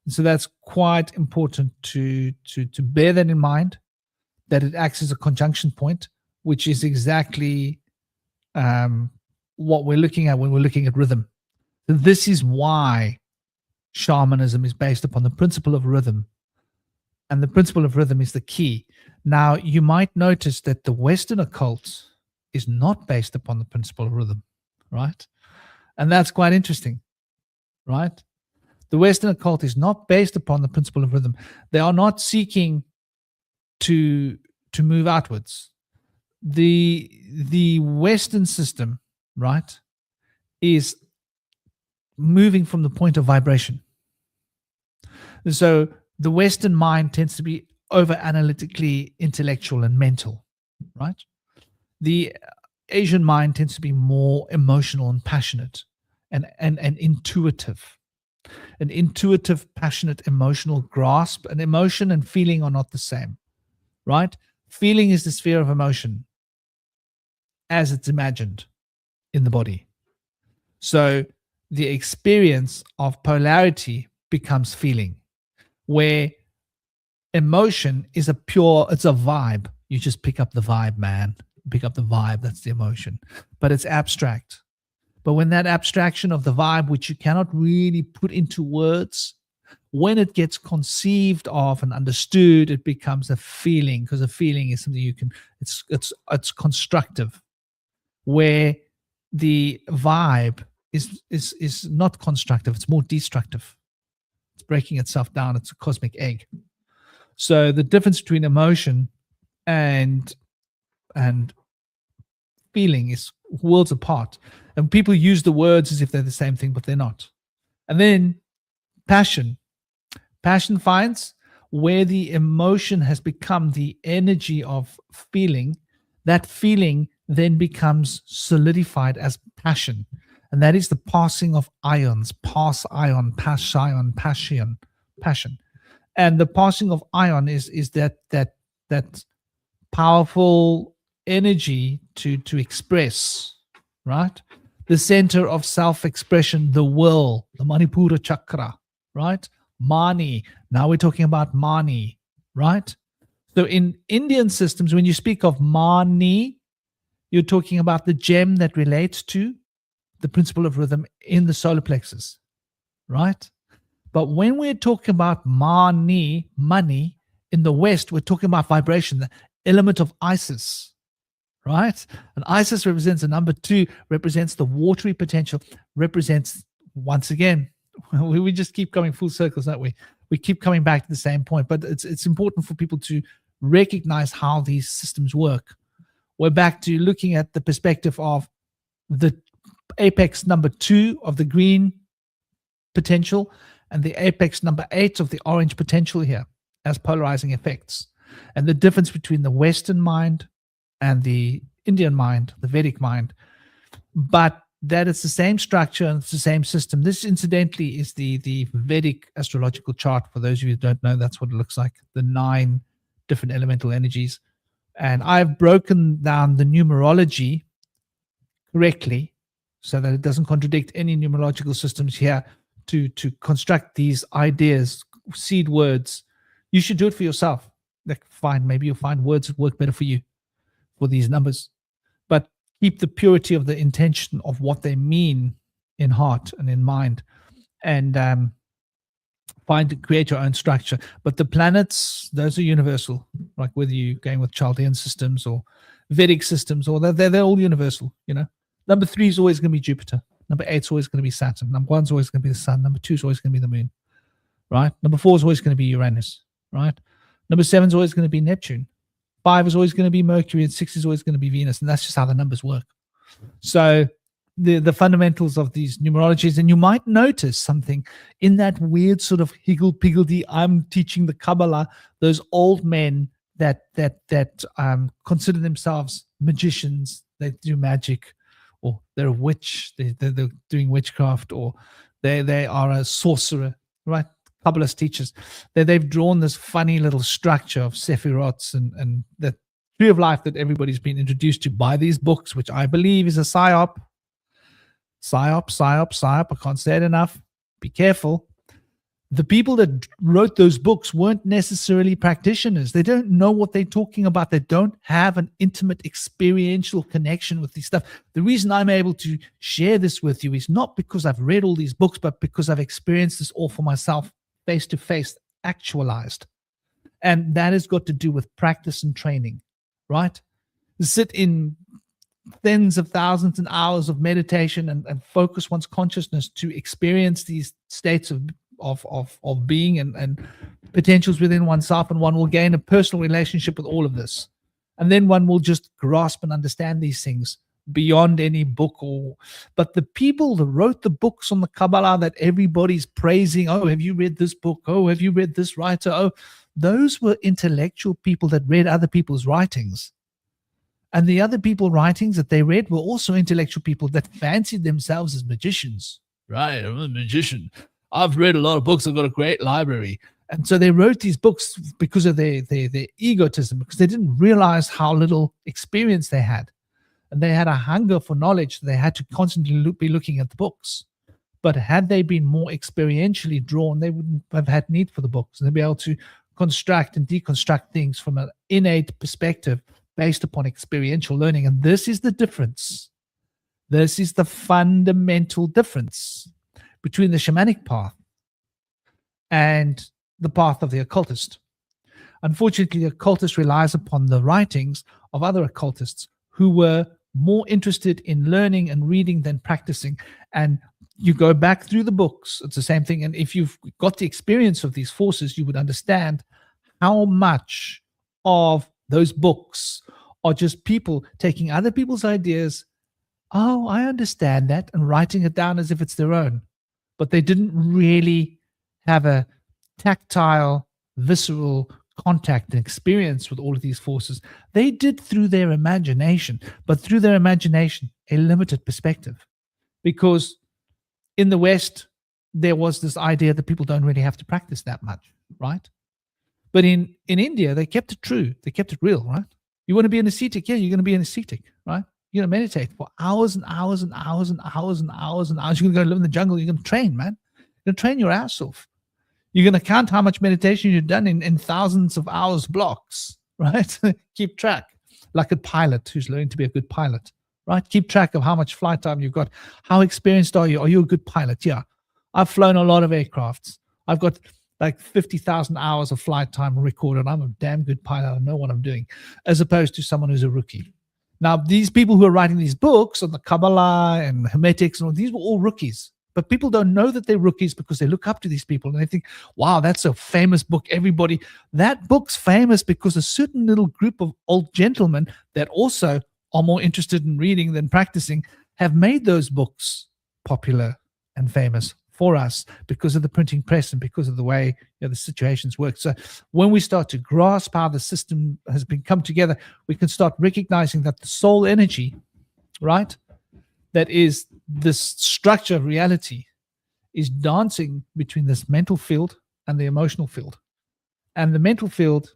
S1: And so that's quite important to bear that in mind, that it acts as a conjunction point, which is exactly what we're looking at when we're looking at rhythm. So this is why shamanism is based upon the principle of rhythm. And the principle of rhythm is the key. Now, you might notice that the Western occult is not based upon the principle of rhythm, right? And that's quite interesting, right? The Western occult is not based upon the principle of rhythm. They are not seeking to move outwards. The Western system, right, is moving from the point of vibration. So the Western mind tends to be over analytically intellectual and mental, right? The Asian mind tends to be more emotional and passionate and intuitive. An intuitive, passionate, emotional grasp. And emotion and feeling are not the same, right? Feeling is the sphere of emotion as it's imagined in the body. So the experience of polarity becomes feeling, where emotion is it's a vibe. You just pick up the vibe, man. Pick up the vibe, that's the emotion. But it's abstract. But when that abstraction of the vibe, which you cannot really put into words, when it gets conceived of and understood, it becomes a feeling, because a feeling is something you can, it's constructive, where the vibe is not constructive, it's more destructive. It's breaking itself down, it's a cosmic egg. So the difference between emotion and feeling is worlds apart. And people use the words as if they're the same thing, but they're not. And then passion. Passion finds where the emotion has become the energy of feeling. That feeling then becomes solidified as passion. And that is the passing of ions. Pass ion, pass ion, passion. And the passing of ion is that powerful energy to express, right? The center of self-expression, the will, the Manipura chakra, right? Mani. Now we're talking about Mani, right? So in Indian systems, when you speak of Mani, you're talking about the gem that relates to the principle of rhythm in the solar plexus, right? But when we're talking about Mani, money, in the West, we're talking about vibration, the element of Isis, right? And Isis represents the number 2, represents the watery potential, represents, once again, we just keep coming full circles, don't we? We keep coming back to the same point, but it's important for people to recognize how these systems work. We're back to looking at the perspective of the apex number 2 of the green potential and the apex number 8 of the orange potential here as polarizing effects. And the difference between the Western mind and the Indian mind, the Vedic mind, but that it's the same structure and it's the same system. This, incidentally, is the Vedic astrological chart. For those of you who don't know, that's what it looks like, the 9 different elemental energies. And I've broken down the numerology correctly so that it doesn't contradict any numerological systems here to construct these ideas, seed words. You should do it for yourself. Like, fine, maybe you'll find words that work better for you for these numbers, but keep the purity of the intention of what they mean in heart and in mind, and create your own structure. But the planets, those are universal, like whether you're going with Chaldean systems or Vedic systems, or they're all universal, you know. Number 3 is always going to be Jupiter. Number 8 is always going to be Saturn. Number 1 is always going to be the Sun. Number 2 is always going to be the Moon, right? Number 4 is always going to be Uranus, right? Number 7 is always going to be Neptune. 5 is always going to be Mercury, and 6 is always going to be Venus, and that's just how the numbers work. So the fundamentals of these numerologies, and you might notice something in that weird sort of higgle-piggledy, I'm teaching the Kabbalah, those old men that consider themselves magicians, they do magic, or they're a witch, they're doing witchcraft, or they are a sorcerer, right? Kabbalist teachers, they've drawn this funny little structure of sephirots and the tree of life that everybody's been introduced to by these books, which I believe is a psyop. Psyop. I can't say it enough. Be careful. The people that wrote those books weren't necessarily practitioners. They don't know what they're talking about. They don't have an intimate experiential connection with this stuff. The reason I'm able to share this with you is not because I've read all these books, but because I've experienced this all for myself, face to face, actualized. And that has got to do with practice and training, right? Sit in tens of thousands and hours of meditation and focus one's consciousness to experience these states of being and potentials within oneself, and one will gain a personal relationship with all of this, and then one will just grasp and understand these things beyond any book. But the people that wrote the books on the Kabbalah that everybody's praising, oh, have you read this book, oh, have you read this writer, oh, those were intellectual people that read other people's writings. And the other people writings that they read were also intellectual people that fancied themselves as magicians. Right, I'm a magician. I've read a lot of books. I've got a great library. And so they wrote these books because of their egotism, because they didn't realize how little experience they had. And they had a hunger for knowledge. They had to constantly be looking at the books. But had they been more experientially drawn, they wouldn't have had need for the books. And they'd be able to construct and deconstruct things from an innate perspective based upon experiential learning. And this is the difference. This is the fundamental difference between the shamanic path and the path of the occultist. Unfortunately, the occultist relies upon the writings of other occultists who were more interested in learning and reading than practicing. And you go back through the books, it's the same thing. And if you've got the experience of these forces, you would understand how much of those books are just people taking other people's ideas, oh, I understand that, and writing it down as if it's their own. But they didn't really have a tactile, visceral contact and experience with all of these forces. They did through their imagination, but through their imagination, a limited perspective. Because in the West, there was this idea that people don't really have to practice that much, right? But in India, they kept it true. They kept it real, right? You want to be an ascetic? Yeah, you're going to be an ascetic, right? You're going to meditate for hours and hours and hours and hours and hours and hours. You're going to go live in the jungle. You're going to train, man. You're going to train your ass off. You're going to count how much meditation you've done in thousands of hours blocks, right? Keep track, like a pilot who's learning to be a good pilot, right? Keep track of how much flight time you've got. How experienced are you? Are you a good pilot? Yeah. I've flown a lot of aircrafts. I've got like 50,000 hours of flight time recorded. I'm a damn good pilot. I know what I'm doing, as opposed to someone who's a rookie. Now, these people who are writing these books on the Kabbalah and Hermetics, and all, these were all rookies. But people don't know that they're rookies because they look up to these people and they think, wow, that's a famous book. Everybody, that book's famous because a certain little group of old gentlemen that also are more interested in reading than practicing have made those books popular and famous for us because of the printing press and because of the way the situations work. So when we start to grasp how the system has been come together, we can start recognizing that the soul energy, right, that is this structure of reality, is dancing between this mental field and the emotional field. And the mental field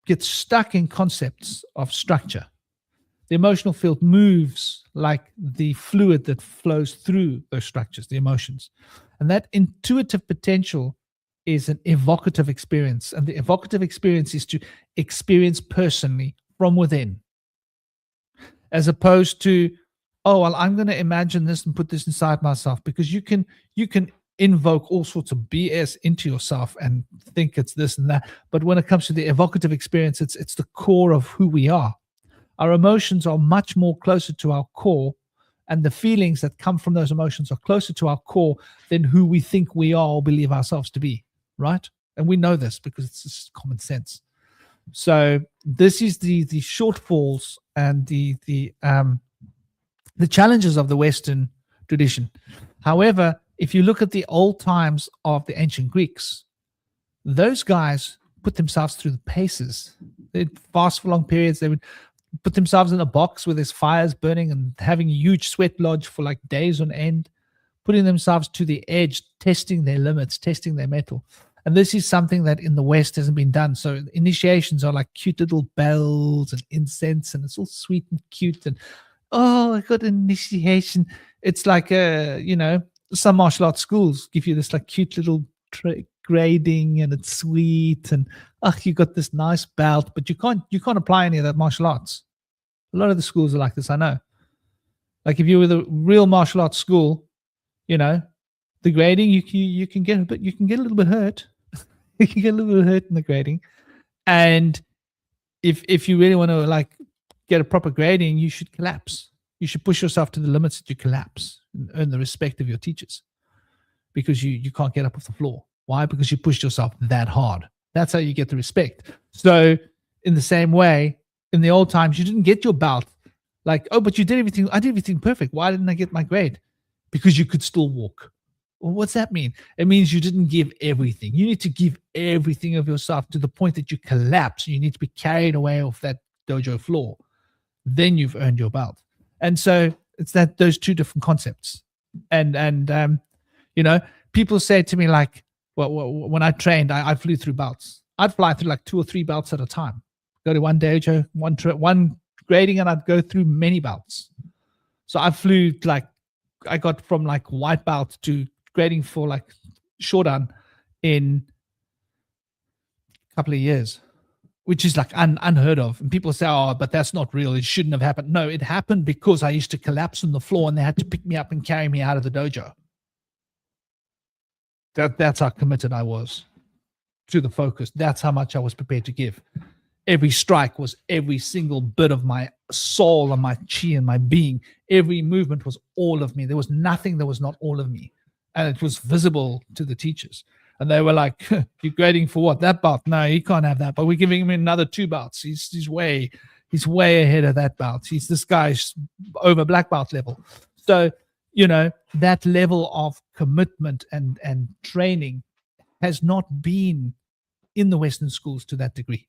S1: gets stuck in concepts of structure. The emotional field moves like the fluid that flows through those structures, the emotions. And that intuitive potential is an evocative experience. And the evocative experience is to experience personally from within, as opposed to, oh, well, I'm going to imagine this and put this inside myself, because you can invoke all sorts of BS into yourself and think it's this and that. But when it comes to the evocative experience, it's the core of who we are. Our emotions are much more closer to our core, and the feelings that come from those emotions are closer to our core than who we think we are or believe ourselves to be, right? And we know this because it's just common sense. So this is the shortfalls and the challenges of the Western tradition. However, if you look at the old times of the ancient Greeks, those guys put themselves through the paces. They'd fast for long periods. They would put themselves in a box with there's fires burning and having a huge sweat lodge for like days on end, putting themselves to the edge, testing their limits, testing their mettle. And this is something that in the West hasn't been done. So initiations are like cute little bells and incense, and it's all sweet and cute. And, oh, I got an initiation. It's like, some martial arts schools give you this like cute little grading, and it's sweet, and you got this nice belt, but you can't apply any of that martial arts. A lot of the schools are like this, I know. Like if you were the real martial arts school, the grading, you can get a little bit hurt. You can get a little bit hurt in the grading. And if you really want to like get a proper grading, you should collapse. You should push yourself to the limits that you collapse and earn the respect of your teachers, because you can't get up off the floor. Why? Because you pushed yourself that hard. That's how you get the respect. So in the same way, in the old times, you didn't get your belt. Like, oh, but you did everything. I did everything perfect. Why didn't I get my grade? Because you could still walk. Well, what's that mean? It means you didn't give everything. You need to give everything of yourself to the point that you collapse. You need to be carried away off that dojo floor. Then you've earned your belt. And so it's those two different concepts. And people say to me like, well, when I trained, I flew through belts. I'd fly through like 2 or 3 belts at a time. Go to one dojo, one grading, and I'd go through many belts. So I flew I got from like white belt to grading for like Shodan in a couple of years, which is like unheard of. And people say, oh, but that's not real. It shouldn't have happened. No, it happened because I used to collapse on the floor and they had to pick me up and carry me out of the dojo. That's how committed I was to the focus. That's how much I was prepared to give. Every strike was every single bit of my soul and my chi and my being. Every movement was all of me. There was nothing that was not all of me. And it was visible to the teachers. And they were like, you're grading for what? That belt? No, he can't have that. But we're giving him another 2 belts. He's way ahead of that belt. This guy's over black belt level. So, that level of commitment and training has not been in the Western schools to that degree.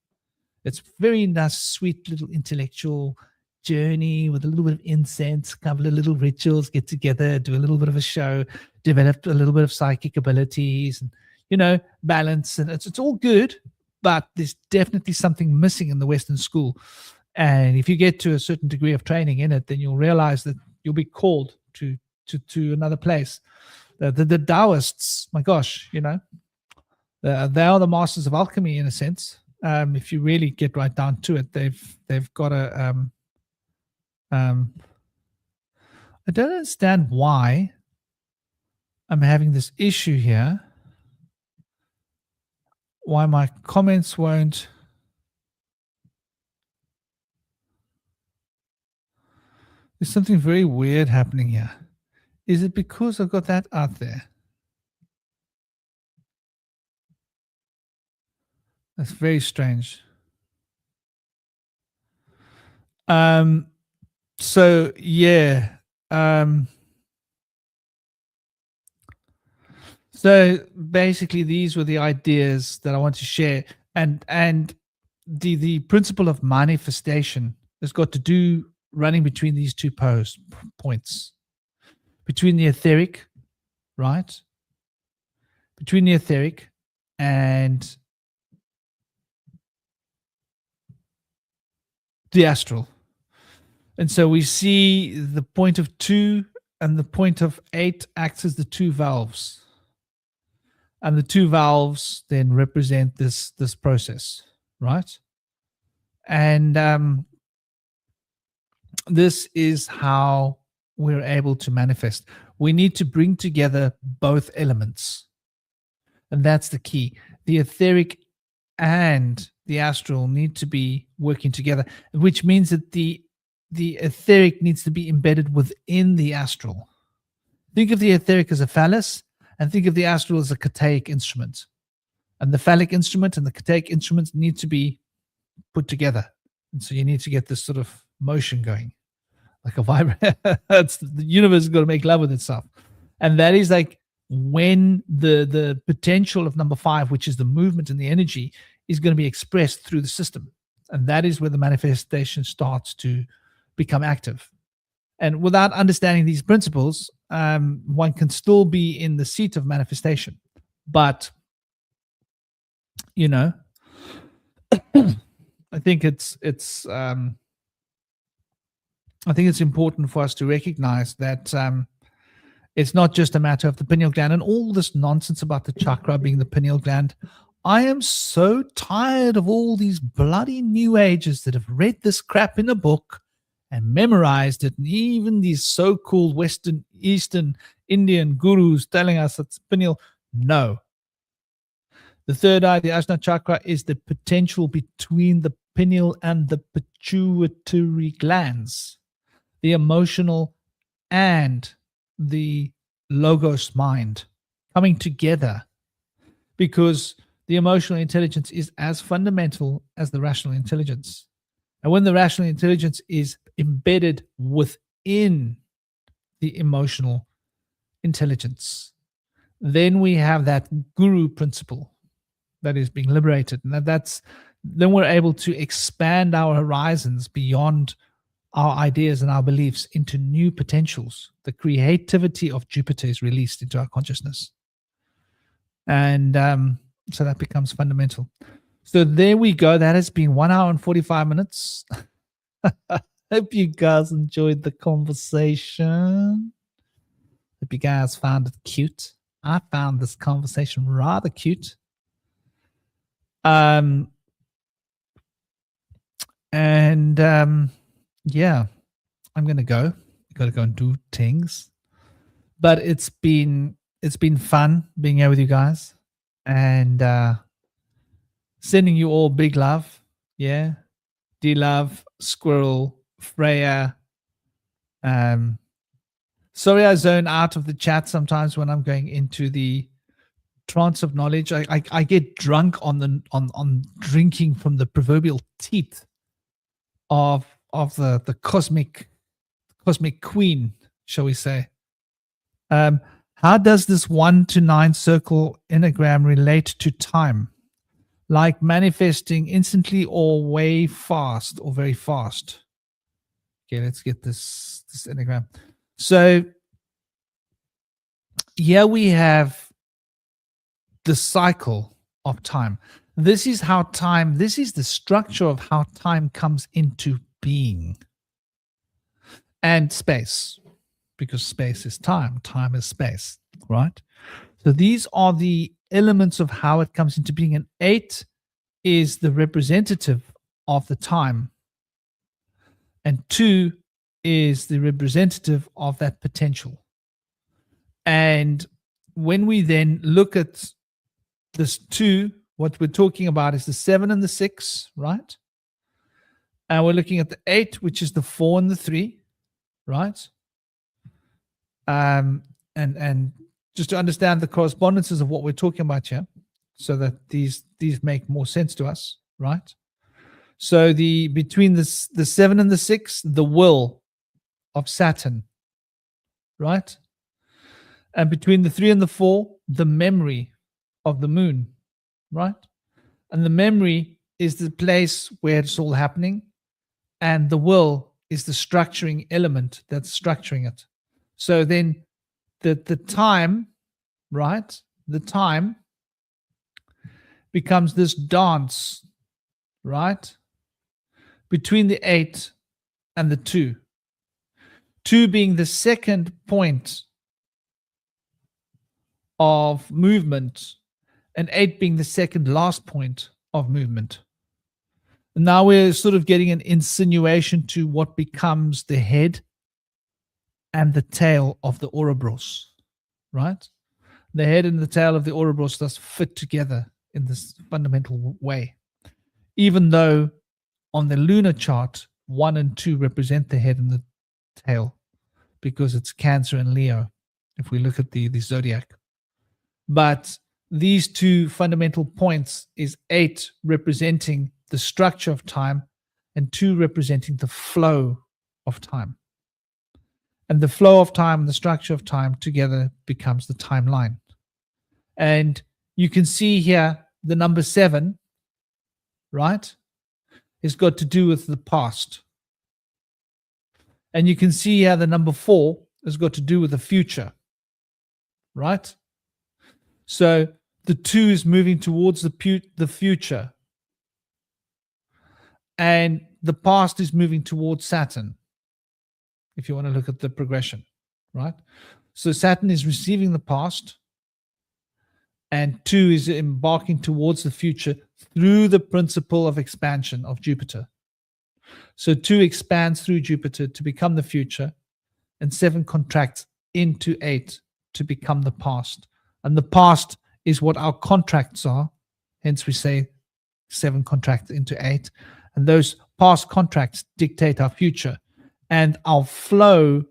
S1: It's very nice, sweet little intellectual journey with a little bit of incense, a couple of little rituals, get together, do a little bit of a show, develop a little bit of psychic abilities, and balance, and it's all good. but there's definitely something missing in the Western school. And if you get to a certain degree of training in it, then you'll realize that you'll be called to another place. The Taoists, my gosh, they are the masters of alchemy in a sense. If you really get right down to it, they've got a I don't understand why I'm having this issue here. Why my comments won't. There's something very weird happening here. Is it because I've got that out there? That's very strange. So yeah. So basically, these were the ideas that I want to share, and the principle of manifestation has got to do running between these two points, between the etheric, right? Between the etheric and the astral. And so we see the point of 2 and the point of 8 acts as the two valves. And the two valves then represent this process, right? And this is how we're able to manifest. We need to bring together both elements. And that's the key. The etheric and the astral need to be working together, which means that the etheric needs to be embedded within the astral. Think of the etheric as a phallus, and think of the astral as a cataic instrument. And the phallic instrument and the cataic instrument need to be put together. And so you need to get this sort of motion going, like a vibrator. The universe has got to make love with itself. And that is like when the potential of number 5, which is the movement and the energy, is going to be expressed through the system. And that is where the manifestation starts to become active. And without understanding these principles, one can still be in the seat of manifestation. But, I think it's important for us to recognize that it's not just a matter of the pineal gland and all this nonsense about the chakra being the pineal gland. I am so tired of all these bloody new ages that have read this crap in a book and memorized it, and even these so-called Western, Eastern, Indian gurus telling us it's pineal. No. The third eye, the Ajna chakra, is the potential between the pineal and the pituitary glands, the emotional and the logos mind coming together, because the emotional intelligence is as fundamental as the rational intelligence. And when the rational intelligence is embedded within the emotional intelligence, then we have that guru principle that is being liberated. And then we're able to expand our horizons beyond our ideas and our beliefs into new potentials. The creativity of Jupiter is released into our consciousness. And so that becomes fundamental. So there we go. That has been 1 hour and 45 minutes. Hope you guys enjoyed the conversation. Hope you guys found it cute. I found this conversation rather cute. Yeah, I'm gonna go. Gotta go and do things. But it's been fun being here with you guys, and sending you all big love. Yeah, D-Love, Squirrel, Freya. Sorry, I zone out of the chat sometimes when I'm going into the trance of knowledge. I get drunk on drinking from the proverbial teeth of the cosmic queen, shall we say. How does this 1 to 9 circle enneagram relate to time? Like manifesting instantly or way fast or very fast? Okay, let's get this enneagram. So here we have the cycle of time. This is the structure of how time comes into being. And space, because space is time is space, right? So these are the elements of how it comes into being. And 8 is the representative of the time. And 2 is the representative of that potential. And when we then look at this 2, what we're talking about is the 7 and the 6, right? And we're looking at the 8, which is the 4 and the 3, right? And just to understand the correspondences of what we're talking about here, so that these make more sense to us, right? So between the 7 and the 6, the will of Saturn, right? And between the 3 and the 4, the memory of the moon, right? And the memory is the place where it's all happening, and the will is the structuring element that's structuring it. So then the time, right? The time becomes this dance, right? Between the 8 and the 2. 2 being the second point of movement, and 8 being the second last point of movement. And now we're sort of getting an insinuation to what becomes the head and the tail of the Ouroboros, right? The head and the tail of the Ouroboros does fit together in this fundamental way. Even though on the lunar chart, 1 and 2 represent the head and the tail, because it's Cancer and Leo, if we look at the zodiac. But these 2 fundamental points is 8 representing the structure of time and 2 representing the flow of time. And the flow of time and the structure of time together becomes the timeline. And you can see here the number 7, right, has got to do with the past. And you can see here the number 4 has got to do with the future, right? So the 2 is moving towards the future, and the past is moving towards Saturn, if you want to look at the progression, right? So Saturn is receiving the past, and 2 is embarking towards the future through the principle of expansion of Jupiter. So 2 expands through Jupiter to become the future, and 7 contracts into 8 to become the past. And the past is what our contracts are. Hence we say 7 contracts into 8. And those past contracts dictate our future. And our flow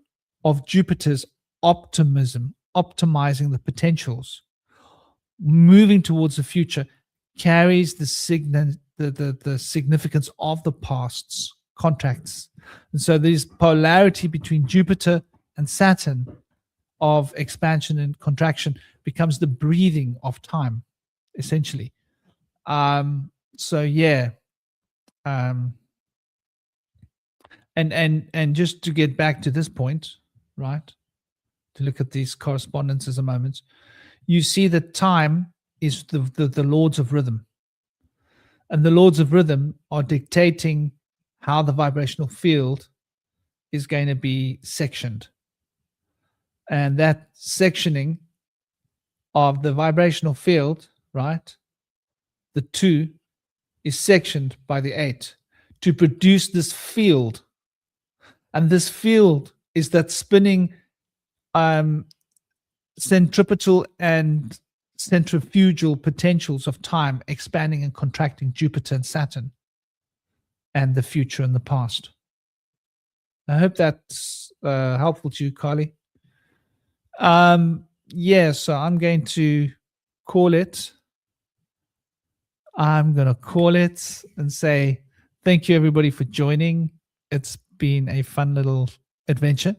S1: of Jupiter's optimism, optimizing the potentials, moving towards the future, carries the significance of the past's contracts. And so there's polarity between Jupiter and Saturn of expansion and contraction becomes the breathing of time, essentially. So yeah. And just to get back to this point, right, to look at these correspondences a moment, you see that time is the lords of rhythm, and the lords of rhythm are dictating how the vibrational field is going to be sectioned, and that sectioning of the vibrational field, right, the 2 is sectioned by the 8 to produce this field. And this field is that spinning centripetal and centrifugal potentials of time, expanding and contracting Jupiter and Saturn, and the future and the past. I hope that's helpful to you, Carly. Yeah, so I'm going to call it. I'm going to call it and say thank you, everybody, for joining. It's been a fun little adventure.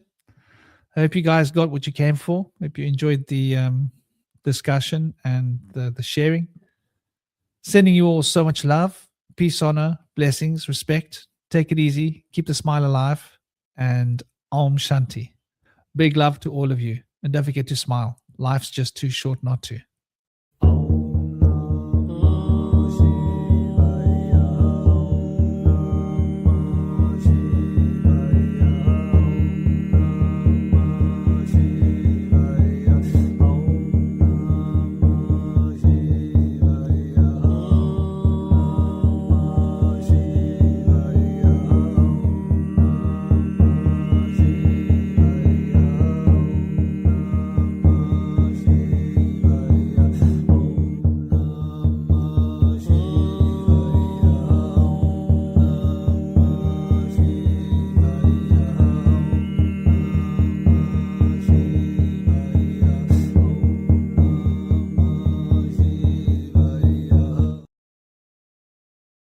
S1: I hope you guys got what you came for. Hope you enjoyed the discussion and the sharing. Sending you all so much love, peace, honor, blessings, respect. Take it easy. Keep the smile alive. And Om Shanti. Big love to all of you. And don't forget to smile. Life's just too short not to.